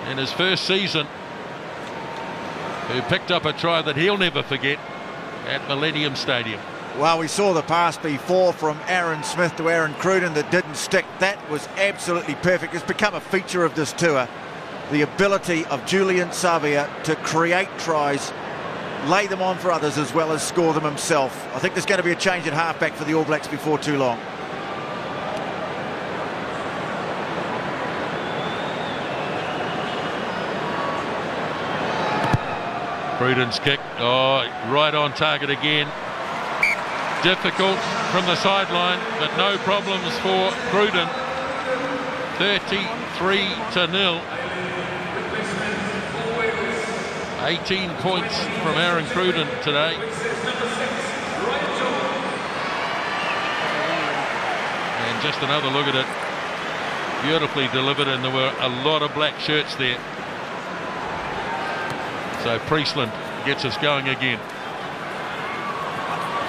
in his first season who picked up a try that he'll never forget at Millennium Stadium. Well, we saw the pass before from Aaron Smith to Aaron Cruden that didn't stick. That was absolutely perfect. It's become a feature of this tour. The ability of Julian Savia to create tries, lay them on for others as well as score them himself. I think there's going to be a change at halfback for the All Blacks before too long. Cruden's kick, right on target again. Difficult from the sideline, but no problems for Cruden. 33-0. 18 points from Aaron Cruden today. And just another look at it. Beautifully delivered, and there were a lot of black shirts there. So Priestland gets us going again.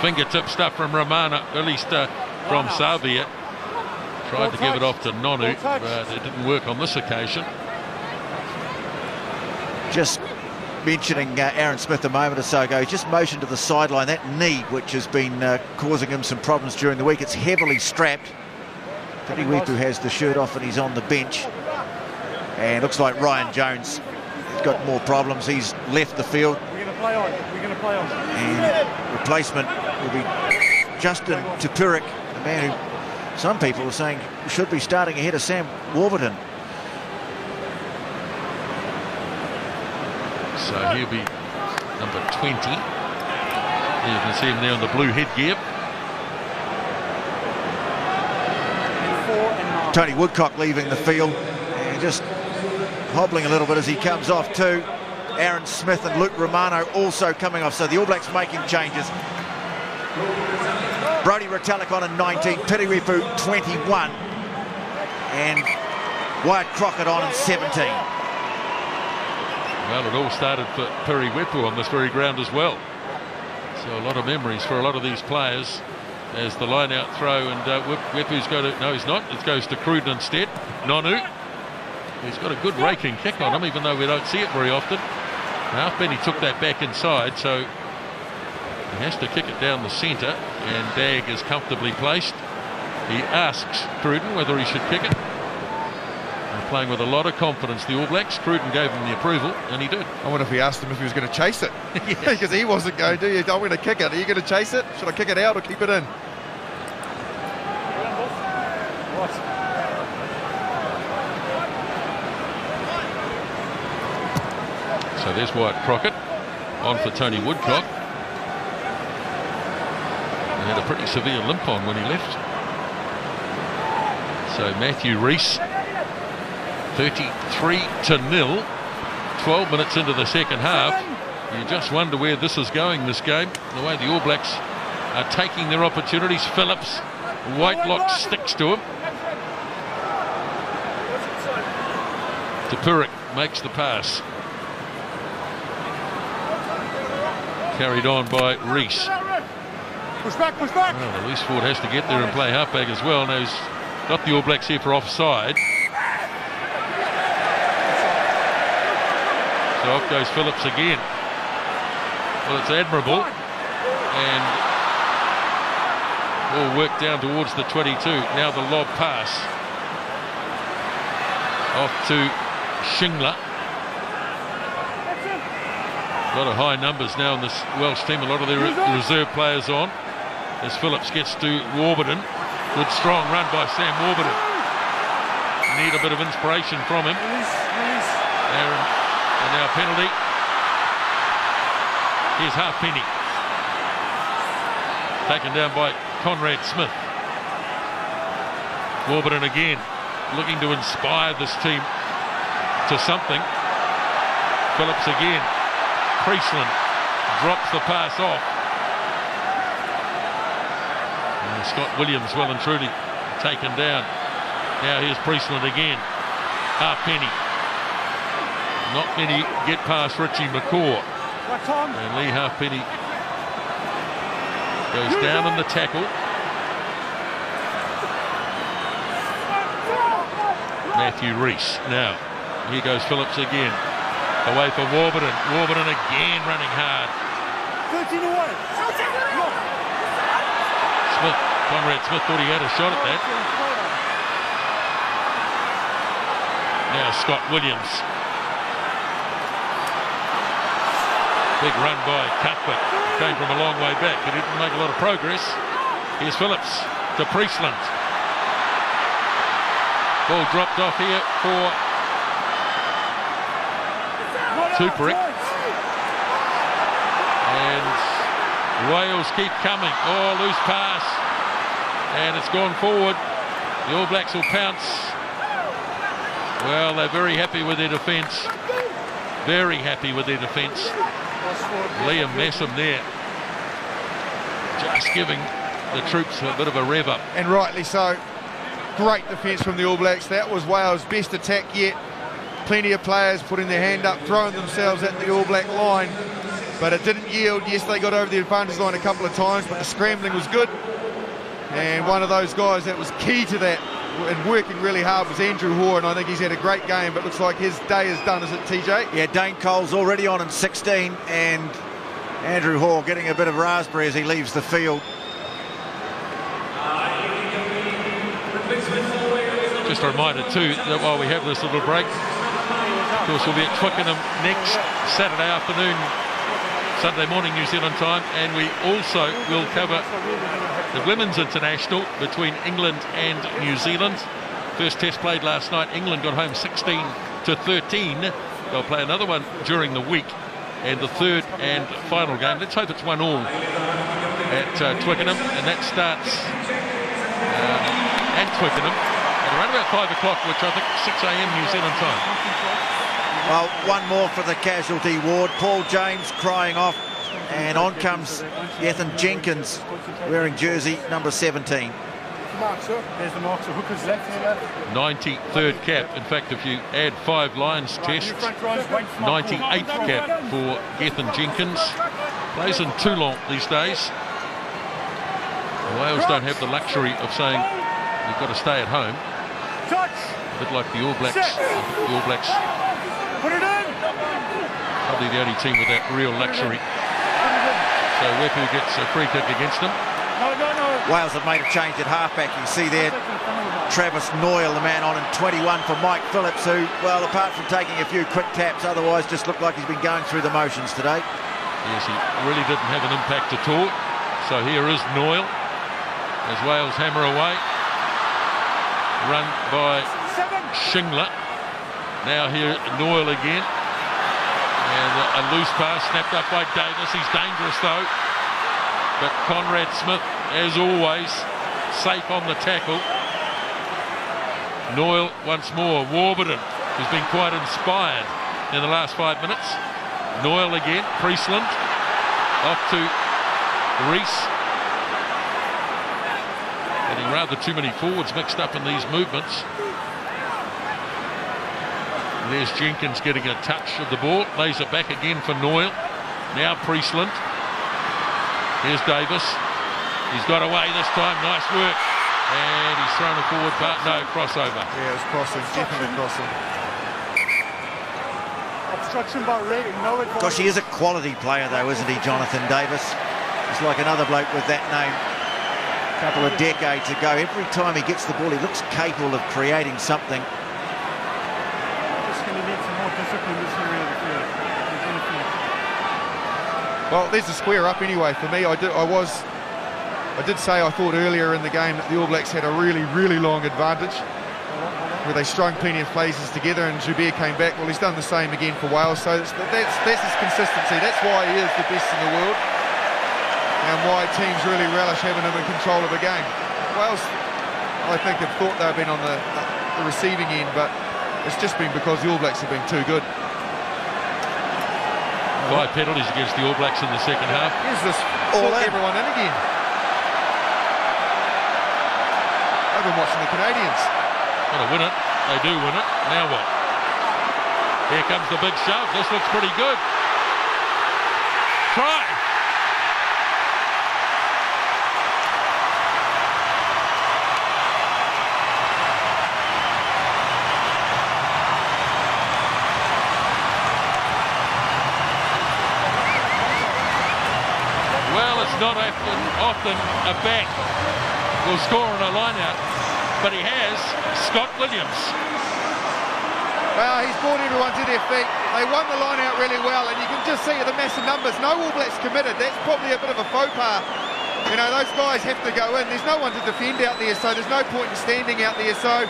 Fingertip stuff from Romano, at least from Savia. Tried to give it off to Nonu, but it didn't work on this occasion. Just mentioning Aaron Smith a moment or so ago, he just motioned to the sideline. That knee, which has been causing him some problems during the week, it's heavily strapped. Piriwepu has the shirt off and he's on the bench. And looks like Ryan Jones has got more problems. He's left the field. We're going to play on. We're going to play on. And replacement will be Justin Tupurik, the man who some people are saying should be starting ahead of Sam Warburton. So he'll be number 20. You can see him there on the blue headgear. Tony Woodcock leaving the field and just hobbling a little bit as he comes off too. Aaron Smith and Luke Romano also coming off. So the All Blacks making changes. Brodie Retallick on in 19, Piriwepu 21, and Wyatt Crockett on in 17. Well, it all started for Piriwepu on this very ground as well. So a lot of memories for a lot of these players as the line-out throw, and Wepu's got to... No, he's not. It goes to Cruden instead. Nonu. He's got a good raking kick on him, even though we don't see it very often. Halfpenny took that back inside, so he has to kick it down the centre, and Dag is comfortably placed. He asks Cruden whether he should kick it. They're playing with a lot of confidence, the All Blacks. Cruden gave him the approval, and he did. I wonder if he asked him if he was going to chase it. Because he wasn't going to. I'm going to kick it. Are you going to chase it? Should I kick it out or keep it in? So there's Wyatt Crockett on for Tony Woodcock. He had a pretty severe limp on when he left. So Matthew Rees, 33-0, 12 minutes into the second half. You just wonder where this is going, this game. The way the All Blacks are taking their opportunities. Phillips, Whitelock sticks to him. Tupurik makes the pass. Carried on by Rees. Push back, push back. Well, Rees Ford has to get there and play halfback as well. Now he's got the All Blacks here for offside. So off goes Phillips again. Well, it's admirable. And all worked down towards the 22. Now the lob pass. Off to Shingler. A lot of high numbers now in this Welsh team. A lot of their reserve players on. As Phillips gets to Warburton. Good strong run by Sam Warburton. Need a bit of inspiration from him. Aaron, and now a penalty. Here's Halfpenny. Taken down by Conrad Smith. Warburton again, looking to inspire this team to something. Phillips again. Priestland drops the pass off. And Scott Williams well and truly taken down. Now here's Priestland again. Halfpenny. Not many get past Richie McCaw. And Lee Halfpenny Goes down in the tackle. Matthew Rees. Now, here goes Phillips again. Away for Warburton. Warburton again running hard. 13 away. Smith, Conrad Smith thought he had a shot at that. Now Scott Williams. Big run by Cuthbert. Came from a long way back, but he didn't make a lot of progress. Here's Phillips to Priestland. Ball dropped off here for Tuperick. And Wales keep coming. Oh, loose pass. And it's gone forward. The All Blacks will pounce. Well, they're very happy with their defence. Very happy with their defence. Liam Messam there. Just giving the troops a bit of a rev up. And rightly so. Great defence from the All Blacks. That was Wales' best attack yet. Plenty of players putting their hand up, throwing themselves at the All Black line. But it didn't yield. Yes, they got over the advantage line a couple of times, but the scrambling was good. And one of those guys that was key to that and working really hard was Andrew Hoare, and I think he's had a great game, but looks like his day is done, is it, TJ? Yeah, Dane Cole's already on in 16, and Andrew Hoare getting a bit of raspberry as he leaves the field. Just a reminder too that while we have this little break, of course we'll be at Twickenham next Saturday afternoon, Sunday morning New Zealand time, and we also will cover the Women's International between England and New Zealand. First test played last night. England got home 16-13. They'll play another one during the week, and the third and final game, let's hope it's 1-1 at Twickenham, and that starts at Twickenham at around about 5 o'clock, which I think 6 a.m. New Zealand time. Well, one more for the casualty ward. Paul James crying off, and on comes Gethin Jenkins wearing jersey number 17. There's the mark, so Hooker's left. 93rd cap. In fact, if you add 5 Lions tests, 98th cap for Gethin Jenkins. Plays in Toulon these days. Wales don't have the luxury of saying you've got to stay at home. A bit like the All Blacks. The All Blacks Put it in. probably the only team with that real luxury. So Wepu gets a free kick against them. No. Wales have made a change at halfback. You see there Travis Noyle, the man on in 21 for Mike Phillips, who, well, apart from taking a few quick taps, otherwise just looked like he's been going through the motions today. Yes, he really didn't have an impact at all. So here is Noyle as Wales hammer away. Run by Shingler. Now here Noyle again. And a loose pass snapped up by Davis. He's dangerous though. But Conrad Smith, as always, safe on the tackle. Noyle once more. Warburton, who's been quite inspired in the last 5 minutes. Noyle again. Priestland. Off to Rees. Getting rather too many forwards mixed up in these movements. And there's Jenkins getting a touch of the ball. Lays it back again for Noyle. Now Priestland. Here's Davis. He's got away this time. Nice work. And he's thrown a forward part. No, crossover. Yeah, it was crossing. Definitely crossing. Obstruction by Red. No advantage. Gosh, he is a quality player though, isn't he, Jonathan Davis? He's like another bloke with that name a couple of decades ago. Every time he gets the ball, he looks capable of creating something. Just going to need some more discipline this area of the field. Well, there's a square up anyway for me. I did say I thought earlier in the game that the All Blacks had a really long advantage where they strung plenty of phases together, and Joubert came back. Well, he's done the same again for Wales, so that's his consistency. That's why he is the best in the world and why teams really relish having him in control of a game. Wales, I think, have thought they've been on the receiving end, but it's just been because the All Blacks have been too good. 5 penalties against the All Blacks in the second half. Here's this all everyone in again. I've been watching the Canadians. Got to win it. They do win it. Now what? Here comes the big shove. This looks pretty good. Try. Justin, a back, will score on a line-out, but he has Scott Williams. Well, he's brought everyone to their feet. They won the line out really well, and you can just see the massive numbers. No All Blacks committed. That's probably a bit of a faux pas. You know, those guys have to go in. There's no one to defend out there, so there's no point in standing out there. So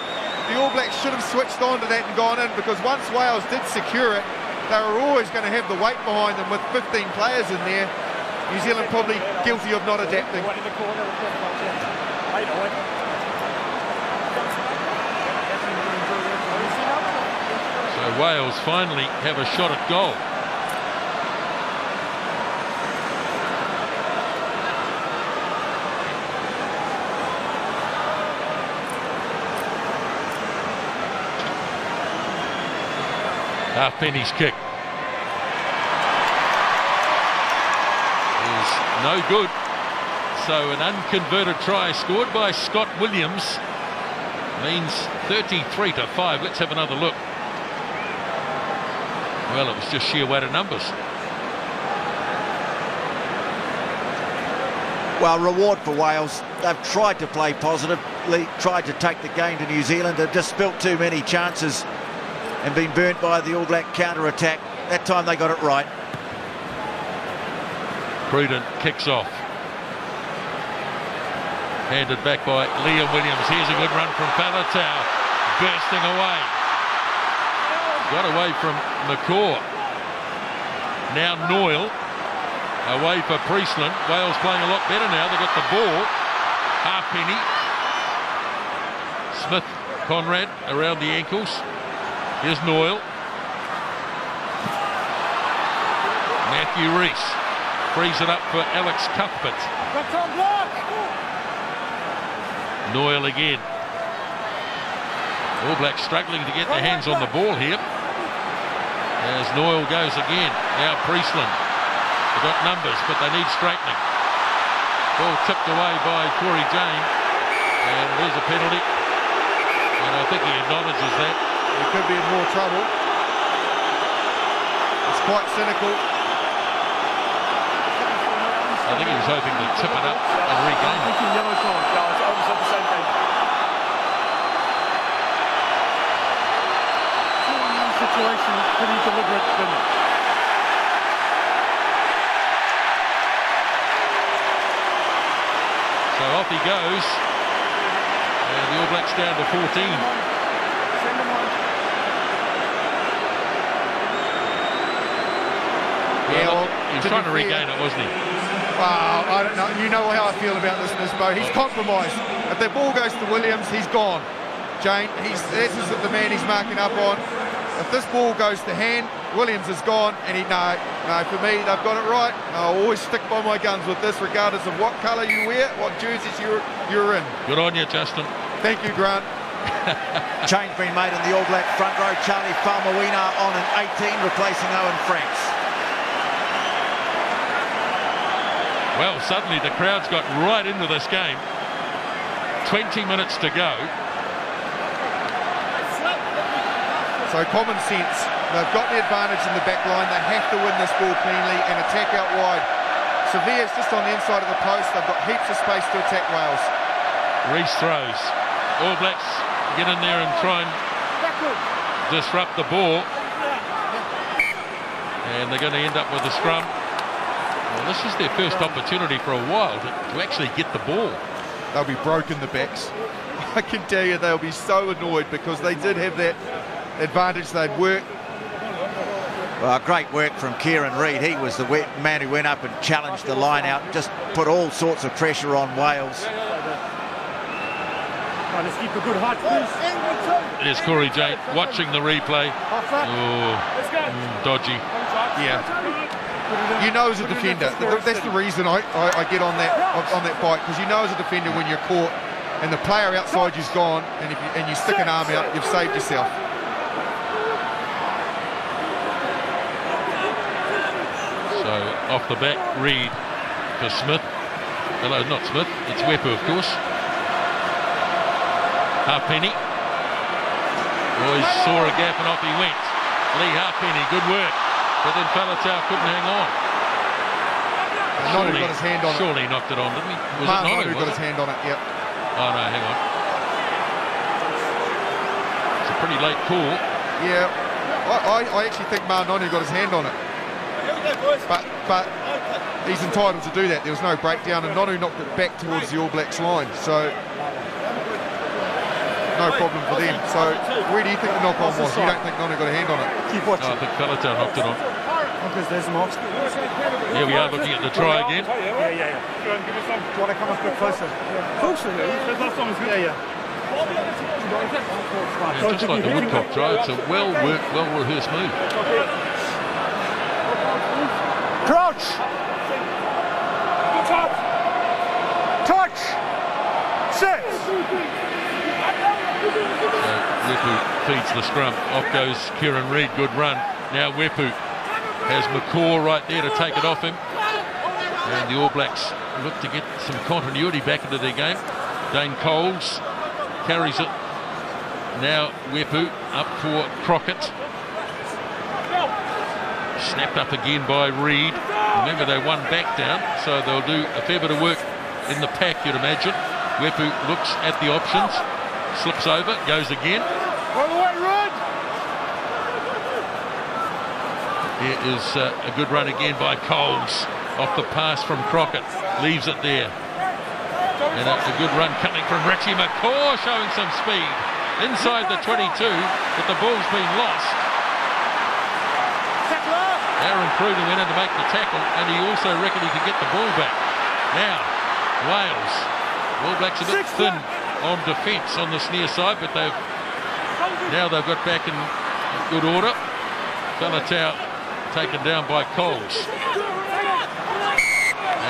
the All Blacks should have switched on to that and gone in, because once Wales did secure it, they were always going to have the weight behind them with 15 players in there. New Zealand probably guilty of not adapting. So Wales finally have a shot at goal. Halfpenny's kick is no good. So an unconverted try scored by Scott Williams means 33-5. Let's have another look. Well, it was just sheer weight of numbers. Well, reward for Wales. They've tried to play positively, tried to take the game to New Zealand. They've just spilt too many chances and been burnt by the All Black counter-attack. That time they got it right. Prudent kicks off. Handed back by Liam Williams. Here's a good run from Faletau. Bursting away. Got away from McCaw. Now Noyle. Away for Priestland. Wales playing a lot better now. They've got the ball. Halfpenny. Smith, Conrad around the ankles. Here's Noyle. Matthew Rees frees it up for Alex Cuthbert. Noyle again. All Blacks struggling to get their hands on the ball here. As Noyle goes again. Now Priestland. They've got numbers, but they need straightening. Ball tipped away by Corey Jane. And there's a penalty. And I think he acknowledges that. He could be in more trouble. It's quite cynical. I think he was hoping to tip it up and regain it. Yellow card, guys. I was at the same thing. 2-on-1 situation, pretty deliberate, didn't it? So off he goes. And the All Blacks down to 14. Yeah, well, he was trying to regain it, wasn't he? Well, I don't know. You know how I feel about this, Nisbo. He's compromised. If the ball goes to Williams, he's gone. Jane, this is the man he's marking up on. If this ball goes to hand, Williams is gone, and no, for me, they've got it right. I'll always stick by my guns with this, regardless of what colour you wear, what jerseys you're in. Good on you, Justin. Thank you, Grant. Change been made in the All Black front row. Charlie Faumuina on an 18, replacing Owen Franks. Well, suddenly the crowd's got right into this game. 20 minutes to go. So common sense. They've got the advantage in the back line. They have to win this ball cleanly and attack out wide. Severe's just on the inside of the post. They've got heaps of space to attack Wales. Rees throws. All Blacks get in there and try and disrupt the ball. And they're going to end up with a scrum. Well, this is their first opportunity for a while to actually get the ball. They'll be broken the backs. I can tell you they'll be so annoyed because they did have that advantage. They'd work. Well, great work from Kieran Reid. He was the man who went up and challenged the line out, just put all sorts of pressure on Wales. Let's keep a good height, please. There's Corey Jane watching the replay. Oh, dodgy. Yeah. You know as a defender, that's the reason I get on that bike, because you know as a defender when you're caught and the player outside you's gone, and you stick an arm out, you've saved yourself. So off the back, Reid for Smith. Hello, not Smith, it's Wepu, of course. Halfpenny. Boys saw a gap and off he went. Lee Halfpenny, good work. But then Faletau couldn't hang on. Nonu got his hand on it. Surely he knocked it on, didn't he? Was it Nonu? Nonu got his hand on it, yep. Oh, no, hang on. It's a pretty late call. Yeah, I actually think Nonu got his hand on it. But he's entitled to do that. There was no breakdown, and Nonu knocked it back towards the All Blacks line, so no problem for them. So where do you think the knock-on was? You don't think Nonu got a hand on it? Keep watching. I think Pelletel knocked it on. Because there's marks. Here we are looking at the try again. Yeah. Do you want to come a bit closer? Closer, yeah. Yeah, just like the Woodcock try, it's a well-worked, well-rehearsed move. Crouch! Touch! Set! So Wepu feeds the scrum. Off goes Kieran Reid, good run. Now Wepu has McCaw right there to take it off him. And the All Blacks look to get some continuity back into their game. Dane Coles carries it. Now Wepu up for Crockett. Snapped up again by Reid. Remember, they won back down, so they'll do a fair bit of work in the pack, you'd imagine. Wepu looks at the options, slips over, goes again. Here is a good run again by Coles. Off the pass from Crockett, leaves it there. And a good run coming from Richie McCaw, showing some speed. Inside the 22, but the ball's been lost. Aaron Cruden went in to make the tackle, and he also reckoned he could get the ball back. Now, Wales. All Blacks a bit thin on defence on this near side, but they've got back in good order. Faletau taken down by Coles.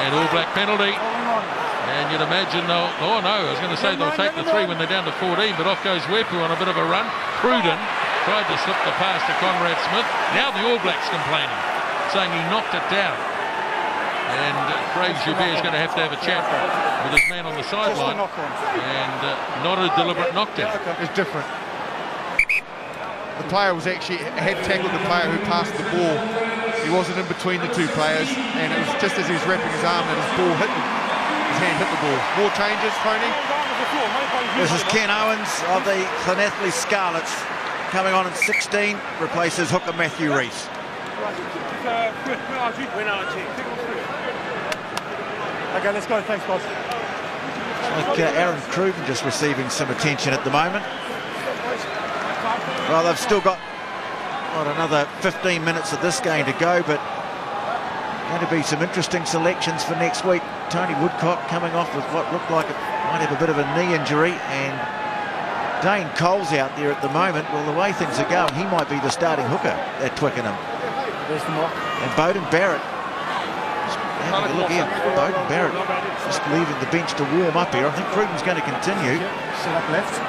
And All Black penalty. And you'd imagine they'll, oh no, I was going to say they'll take the 3 when they're down to 14, but off goes Wepu on a bit of a run. Cruden tried to slip the pass to Conrad Smith. Now the All Blacks complaining, saying he knocked it down. And Craig Joubert is going to have a chat with his man on the sideline. And not a deliberate knockdown. It's different. The player had tackled the player who passed the ball. He wasn't in between the two players, and it was just as he was wrapping his arm that his hand hit the ball. More changes, Tony? This is Ken Owens of the Llanelli Scarlets, coming on in 16, replaces hooker Matthew Rees. Okay, let's go. Thanks, boss. Like Aaron Cruden just receiving some attention at the moment. Well, they've still got another 15 minutes of this game to go, but going to be some interesting selections for next week. Tony Woodcock coming off with what looked like it might have a bit of a knee injury, and Dane Coles out there at the moment. Well, the way things are going, he might be the starting hooker at Twickenham. There's the mark. And Beauden Barrett, having a look here, Beauden Barrett just leaving the bench to warm up here. I think Cruden's going to continue. Set up left.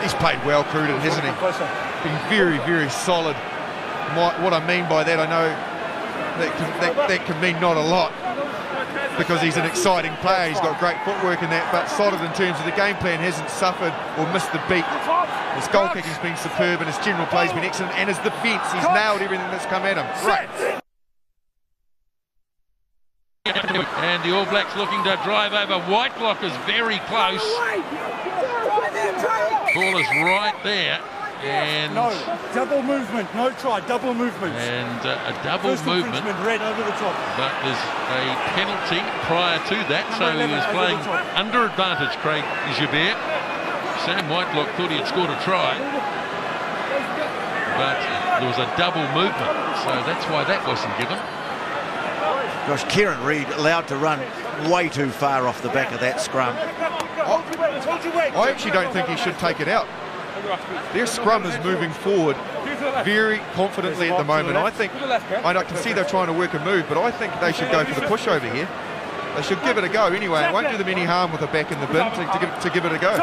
He's played well, Cruden, hasn't he? Been very, very solid. What I mean by that, I know that can mean not a lot, because he's an exciting player. He's got great footwork in that, but solid in terms of the game plan, hasn't suffered or missed the beat. His goal kicking's been superb, and his general play's been excellent, and his defence, he's nailed everything that's come at him. Right. And the All Blacks looking to drive over. Whitelock is very close. Ball is right there. And no, double movement, no try, double movement. And a double First movement. Red over the top. But there's a penalty prior to that, so he was playing under advantage, Craig Joubert. Sam Whitelock thought he had scored a try, but there was a double movement, so that's why that wasn't given. Gosh, Kieran Reid allowed to run way too far off the back of that scrum. I actually don't think he should take it out. Their scrum is moving forward very confidently at the moment. I can see they're trying to work a move, but I think they should go for the pushover here. They should give it a go anyway. It won't do them any harm with a back in the bin to give it a go.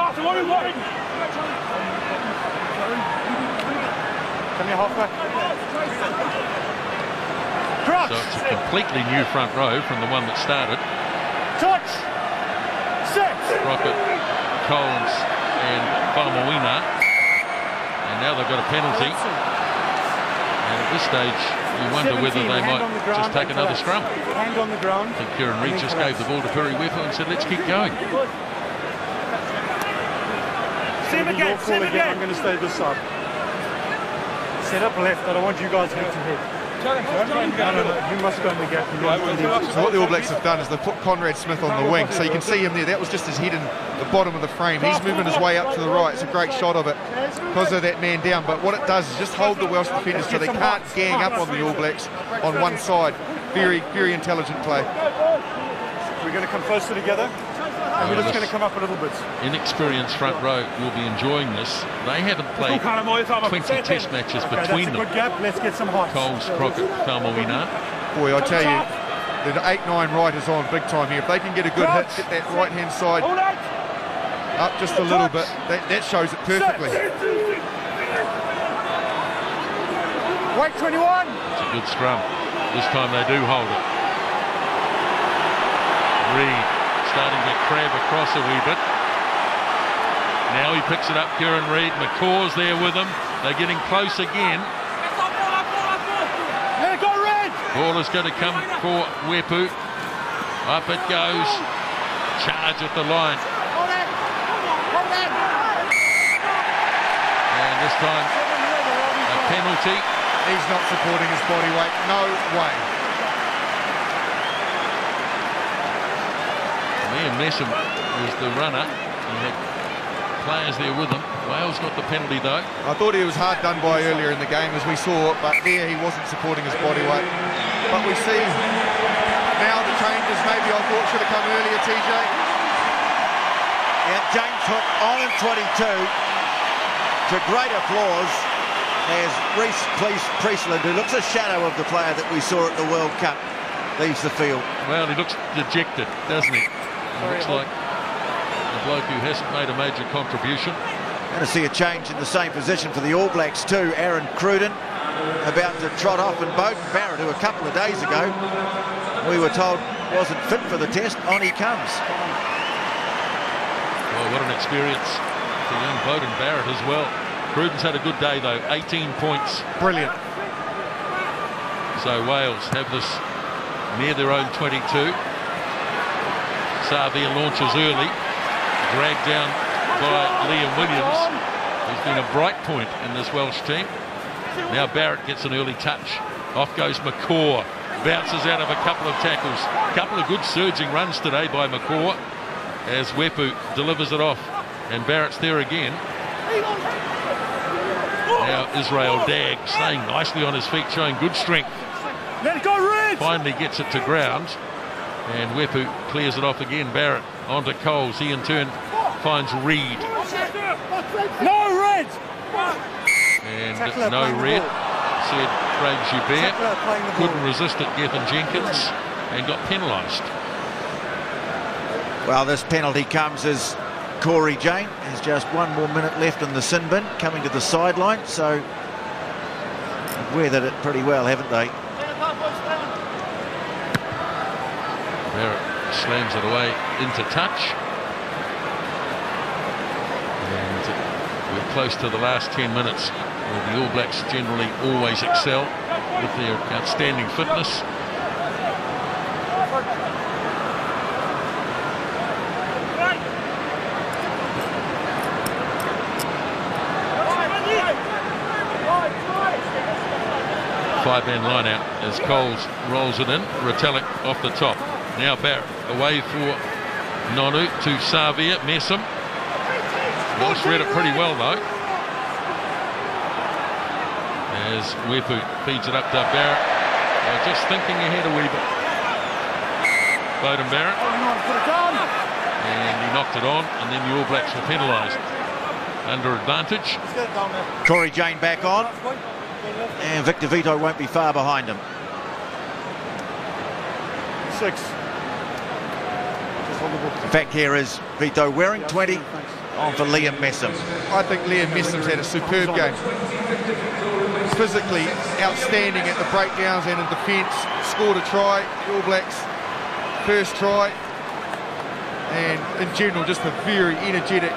So it's a completely new front row from the one that started. Touch! Crockett, Collins and Faumuina. And now they've got a penalty. And at this stage, you wonder whether they might just take another scrum. Hand on the ground. I think Kieran Reid just gave the ball to Perry Wepo and said, let's keep going. Sim again. I'm going to stay this side. Set up left. I don't want you guys head to head. No, you must go in the gap. So what the All Blacks have done is they've put Conrad Smith on the wing, so you can see him there. That was just his head in the bottom of the frame. He's moving his way up to the right. It's a great shot of it because of that man down. But what it does is just hold the Welsh defenders so they can't gang up on the All Blacks on one side. Very, very intelligent play. We're going to come closer together. And we're just going to come up a little bit. Inexperienced front row will be enjoying this. They haven't played 20 test matches between them. Good gap. Let's get some height. Coles, Crockett, Falmoina. Boy, I tell you, the 8-9 right is on big time here. If they can get a good hit, get that right-hand side up just a little bit, that shows it perfectly. Wait, 21. It's a good scrum. This time they do hold it. Reid starting to crab across a wee bit. Now he picks it up, Kieran Reid. McCaw's there with him. They're getting close again. Let it go, Red! Ball is going to come for Wepu. Up it goes. Charge at the line. And this time, a penalty. He's not supporting his body weight. No way. Liam Messam was the runner. He had players there with him. Wales got the penalty though. I thought he was hard done by earlier in the game as we saw, but there he wasn't supporting his body weight. But we see now the changes maybe I thought should have come earlier, TJ. Yeah, James Hook on in 22 to great applause as Reece Priestland, who looks a shadow of the player that we saw at the World Cup, leaves the field. Well, he looks dejected, doesn't he? He looks like a bloke who hasn't made a major contribution. Going to see a change in the same position for the All Blacks too. Aaron Cruden about to trot off, and Beauden Barrett, who a couple of days ago we were told wasn't fit for the test, on he comes. Well, what an experience for young Beauden Barrett as well. Cruden's had a good day though, 18 points. Brilliant. So Wales have this near their own 22. Savia launches early, dragged down by Liam Williams, who's been a bright point in this Welsh team. Now Barrett gets an early touch. Off goes McCaw, bounces out of a couple of tackles. A couple of good surging runs today by McCaw as Wepu delivers it off, and Barrett's there again. Now Israel Dagg staying nicely on his feet, showing good strength. Let it go, Red! Finally gets it to ground, and Wepu clears it off again. Barrett onto Coles. He in turn finds Reid. No, Red! And no red, said Craig Joubert. Couldn't resist it, Gethin Jenkins, and got penalised. Well, this penalty comes as Corey Jane has just one more minute left in the sin bin, coming to the sideline, so they've weathered it pretty well, haven't they? Barrett slams it away into touch. And we're close to the last 10 minutes, where the All Blacks generally always excel with their outstanding fitness. Five-man line out as Coles rolls it in. Retallick off the top. Now Barrett away for Nonu to Savia. Messam. Walsh read it pretty well though, as Wepu feeds it up to Barrett. Just thinking ahead a wee bit. Beauden Barrett. And he knocked it on, and then the All Blacks were penalised. Under advantage. Corey Jane back on. And Victor Vito won't be far behind him. 6. In fact, here is Vito wearing 20 on for Liam Messam. I think Liam Messam's had a superb game. Physically outstanding at the breakdowns and in defence. Scored a try, the All Blacks' first try. And in general, just a very energetic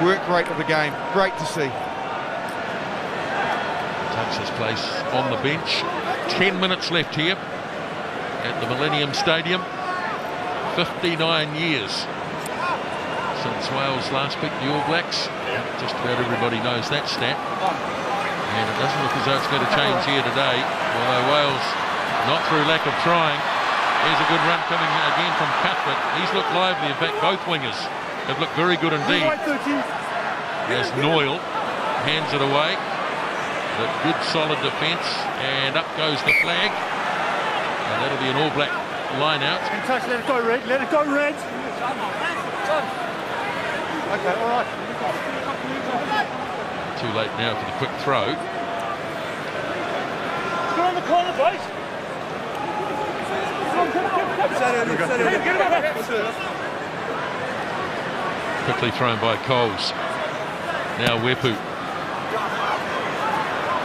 work rate of the game. Great to see. Tough takes his place on the bench. 10 minutes left here at the Millennium Stadium. 59 years since Wales last beat the All Blacks. Just about everybody knows that stat. And it doesn't look as though it's going to change here today, although Wales, not through lack of trying. Here's a good run coming again from Cuthbert. He's looked lively. In fact, both wingers have looked very good indeed. As Noyle hands it away. The good solid defence, and up goes the flag. And that'll be an All Black line out. Touch, let it go, Red. Let it go, Red. Okay, all right. Too late now for the quick throw. Go on the corner, boys. Quickly thrown by Coles. Now Wepu.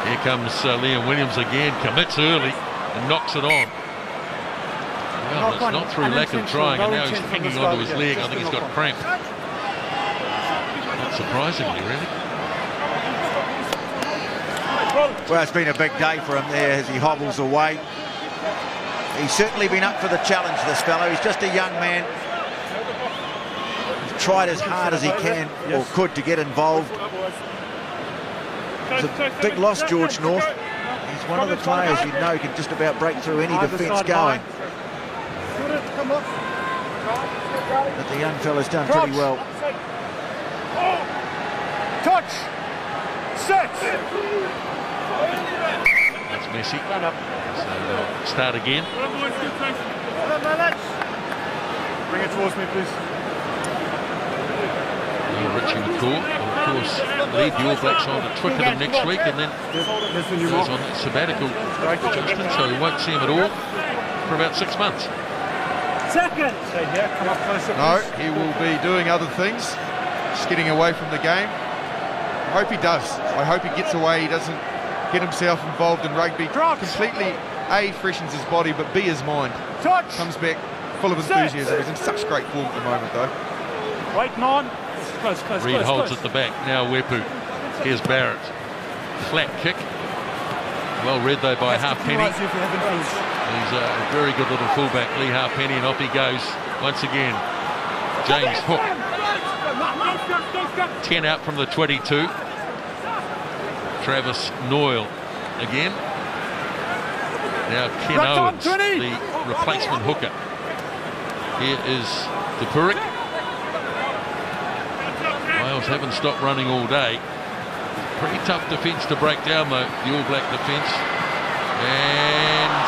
Here comes Liam Williams again. Commits early and knocks it on. Well, it's not through lack of trying, and now he's hanging onto his leg. I think he's got cramp. Not surprisingly, really. Well, it's been a big day for him there as he hobbles away. He's certainly been up for the challenge, this fellow. He's just a young man. He's tried as hard as he can or could to get involved. It's a big loss, George North. He's one of the players you know can just about break through any defence going. But the young fella's done pretty well. Touch. Set. That's Messi. So start again. Bring it towards me, please. Richie McCaw will, of course, lead the All Blacks on to Twickenham next week, and then goes on sabbatical, Justin, so we won't see him at all for about 6 months. Second. Come up closer, No, he will be doing other things, just getting away from the game. I hope he does. I hope he gets away. He doesn't get himself involved in rugby. Completely, A, freshens his body, but B, his mind. Touch. Comes back full of enthusiasm. He's in such great form at the moment, though. Waiting on. Close, Reid holds at the back. Now Wepu. Here's Barrett. Flat kick. Well read, though, by Halfpenny. He's a very good little fullback, Lee Halfpenny, and off he goes once again. James Hook. 10 out from the 22. Travis Noyle again. Now Ken Owens, the replacement hooker. Here is De Purik. Wales haven't stopped running all day. Pretty tough defence to break down, though, the All Black defence. And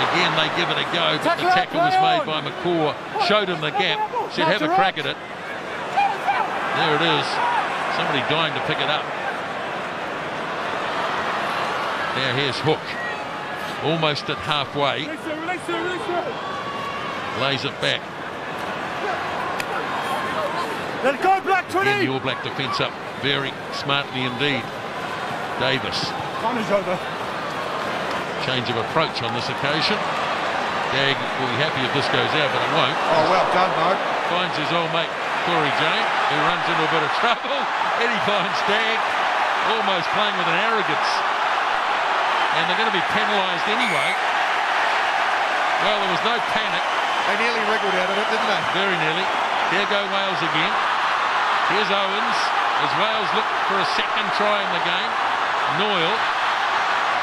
again they give it a go, but the tackle was made by McCaw. Showed him the gap, said have a crack at it. There it is. Somebody dying to pick it up. Now here's Hook. Almost at halfway. Lays it back. Let it go, Black 20. Again, the All Black defence up very smartly indeed. Davis. Time is over. Change of approach on this occasion. Dag will be happy if this goes out, but it won't. Oh, well done, Mo. Finds his old mate Corey Jane, who runs into a bit of trouble. Eddie finds Dag almost playing with an arrogance. And they're going to be penalised anyway. Well, there was no panic. They nearly wriggled out of it, didn't they? Very nearly. Here go Wales again. Here's Owens as Wales look for a second try in the game. Noyle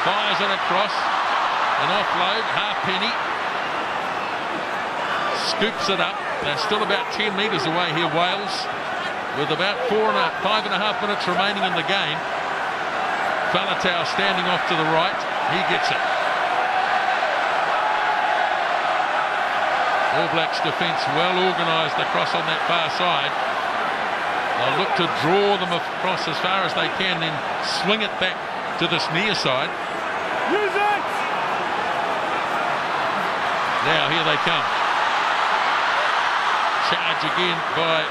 fires it across. An offload. Halfpenny scoops it up. They're still about 10 metres away here, Wales, with about 5.5 minutes remaining in the game. Falatau standing off to the right. He gets it. All Blacks defence well organised across on that far side. They'll look to draw them across as far as they can, then swing it back to this near side. Use it! Now here they come. Charge again by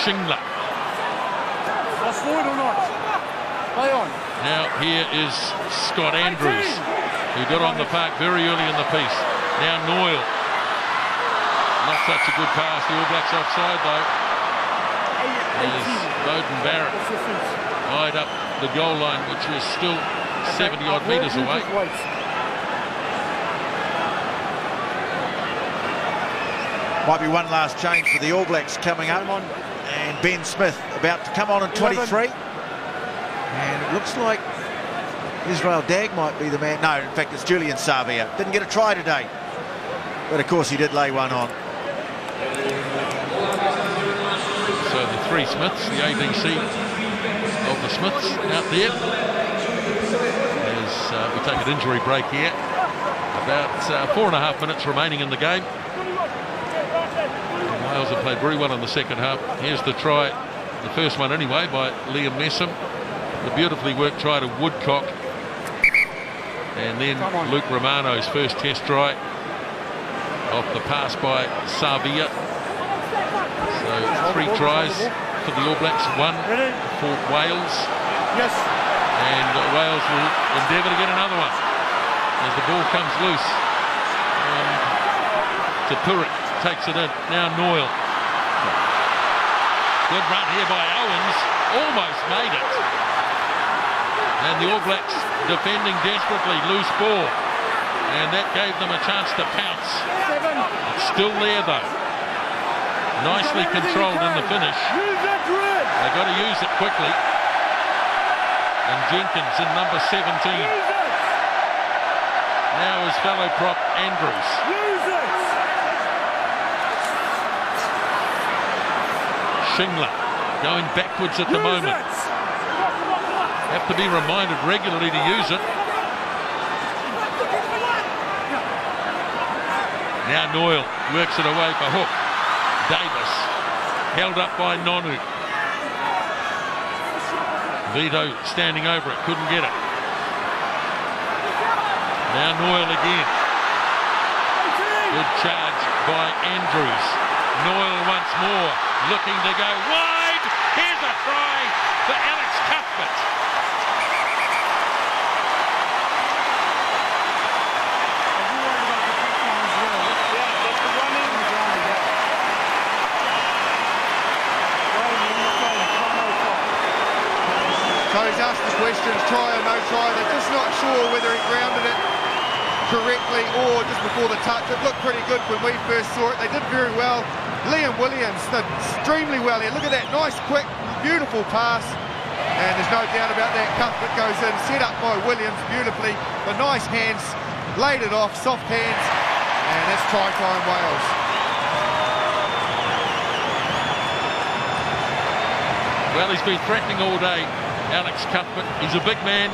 Shingler. Lost forward or not? Play on. Now here is Scott Andrews, who got on the park very early in the piece. Now Noyle. Not such a good pass. The All Blacks offside, though. There's Bowden Barrett wide up the goal line, which was still 70 odd metres away. Might be one last change for the All Blacks coming up. And Ben Smith about to come on in 23. And it looks like Israel Dagg might be the man. No, in fact, it's Julian Savia. Didn't get a try today. But, of course, he did lay one on. So the three Smiths, the ABC of the Smiths out there. As we take an injury break here. About 4.5 minutes remaining in the game. Wales have played very well in the second half. Here's the try, the first one anyway, by Liam Messam. The beautifully worked try to Woodcock. And then Luke Romano's first test try off the pass by Savia. So 3 tries for the All Blacks, 1 for Wales. Yes. And Wales will endeavour to get another one as the ball comes loose. And Tupurik takes it in. Now Noyle. Good run here by Owens. Almost made it. And the All Blacks defending desperately. Loose ball. And that gave them a chance to pounce. It's still there though. Nicely controlled in the finish. They've got to use it quickly. And Jenkins in number 17. Now his fellow prop Andrews. Shingler going backwards at the moment. Have to be reminded regularly to use it. Now Noyle works it away for Hook. Davis held up by Nonu. Vito standing over it, couldn't get it. Now Noyle again. Good charge by Andrews. Noyle once more, looking to go wide. Here's a try for Alex Cuthbert. So he's asked the questions, try or no try. They're just not sure whether he grounded it correctly or just before the touch. It looked pretty good when we first saw it. They did very well. Liam Williams did extremely well here. Look at that nice, quick, beautiful pass. And there's no doubt about that. Cuthbert goes in, set up by Williams beautifully. The nice hands, laid it off, soft hands. And that's try time Wales. Well, he's been threatening all day, Alex Cuthbert. He's a big man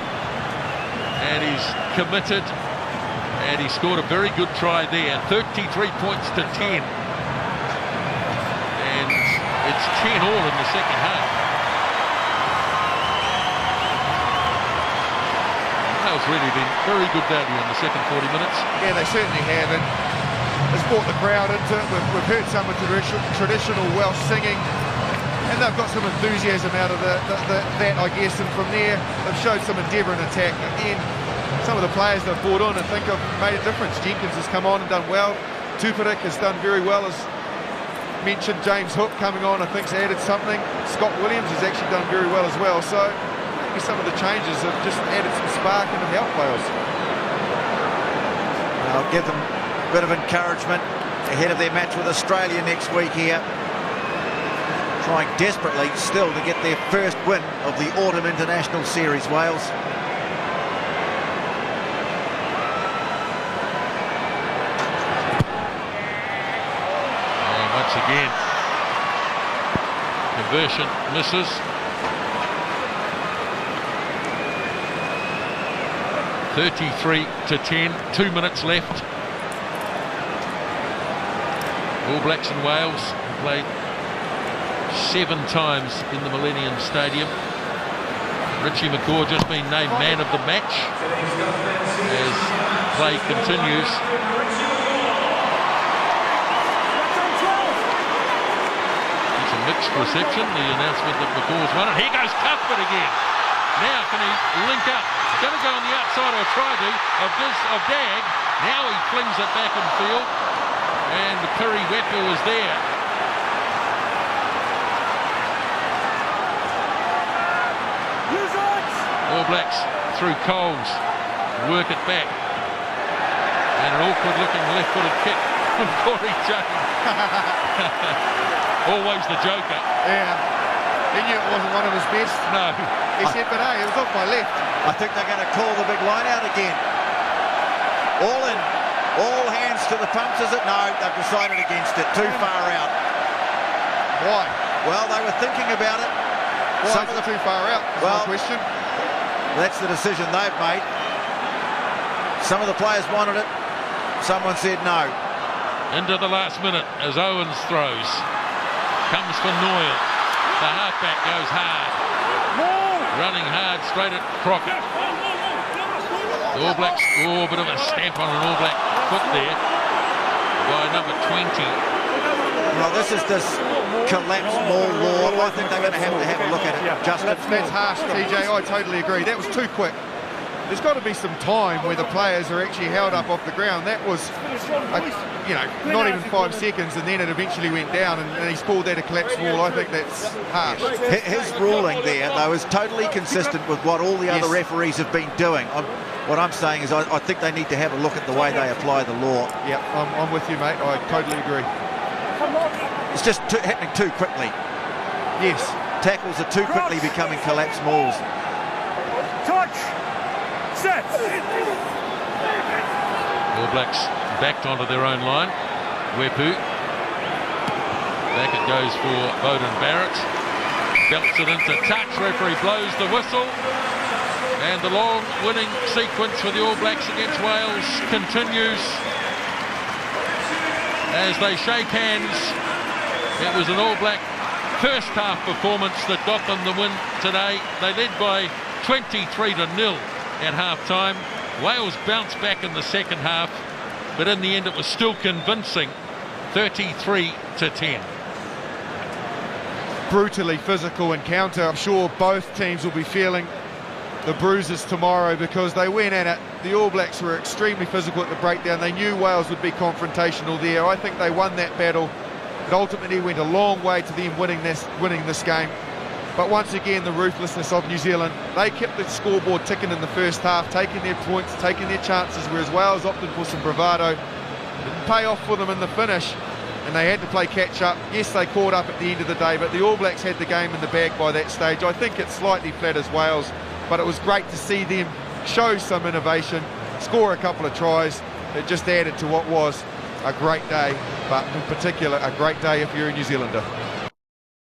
and he's committed, and he scored a very good try there. 33 points to 10, and it's 10 all in the second half. Wales really been very good value in the second 40 minutes. Yeah, they certainly have, and it's brought the crowd into it. We've heard some of the traditional Welsh singing, and they've got some enthusiasm out of that, I guess, and from there they've showed some endeavour in attack. Again, some of the players they've brought on I think have made a difference. Jenkins has come on and done well. Tupurik has done very well, as mentioned. James Hook coming on I think's added something. Scott Williams has actually done very well as well. So maybe some of the changes have just added some spark and have helped Wales. I'll give them a bit of encouragement ahead of their match with Australia next week here. Trying desperately still to get their first win of the Autumn International Series, Wales. And once again, conversion misses. (33-10), 2 minutes left. All Blacks and Wales played 7 times in the Millennium Stadium. Richie McCaw just been named man of the match as play continues. It's a mixed reception, the announcement that McCaw's won it. Here goes Cuthbert again. Now can he link up? He's going to go on the outside, or try to, of Dagg. Now he flings it back in field, and Piri Wepu is there. All Blacks through Coles. Work it back. And an awkward-looking left-footed kick from Corey James. Always the joker. Yeah. He knew it wasn't one of his best. No. He said, but hey, it was off my left. I think they're going to call the big line out again. All in. All hands to the pumps, is it? No, they've decided against it. Too far out. Why? Well, they were thinking about it. Why is it too far out? That's my question. That's the decision they've made. Some of the players wanted it. Someone said no. Into the last minute as Owens throws. Comes for Noyle. The halfback goes hard. Running hard straight at Crockett. The All Blacks, a bit of a stamp on an All Black foot there by number 20. Well, this is this collapse maul law. I think they're going to have a look at it. Justin. That's harsh, TJ. I totally agree. That was too quick. There's got to be some time where the players are actually held up off the ground. That was, not even 5 seconds, and then it eventually went down, and he's called that a collapse maul. I think that's harsh. His ruling there, though, is totally consistent with what all the other referees have been doing. What I'm saying is I think they need to have a look at the way they apply the law. Yeah, I'm with you, mate. I totally agree. It's just happening too quickly. Yes. Tackles are too quickly becoming collapse mauls. Touch! Set! All Blacks backed onto their own line. Wepu. Back it goes for Beauden Barrett. Belts it into touch. Referee blows the whistle. And the long winning sequence for the All Blacks against Wales continues as they shake hands. It was an All Black first half performance that got them the win today. They led by 23-0 at half time. Wales bounced back in the second half, but in the end it was still convincing, 33-10. Brutally physical encounter. I'm sure both teams will be feeling the bruises tomorrow because they went at it. The All Blacks were extremely physical at the breakdown. They knew Wales would be confrontational there. I think they won that battle. It ultimately went a long way to them winning this game. But once again, the ruthlessness of New Zealand. They kept the scoreboard ticking in the first half, taking their points, taking their chances, whereas Wales opted for some bravado. Didn't pay off for them in the finish, and they had to play catch-up. Yes, they caught up at the end of the day, but the All Blacks had the game in the bag by that stage. I think it slightly flatters Wales, but it was great to see them show some innovation, score a couple of tries. It just added to what was a great day, but in particular, a great day if you're a New Zealander.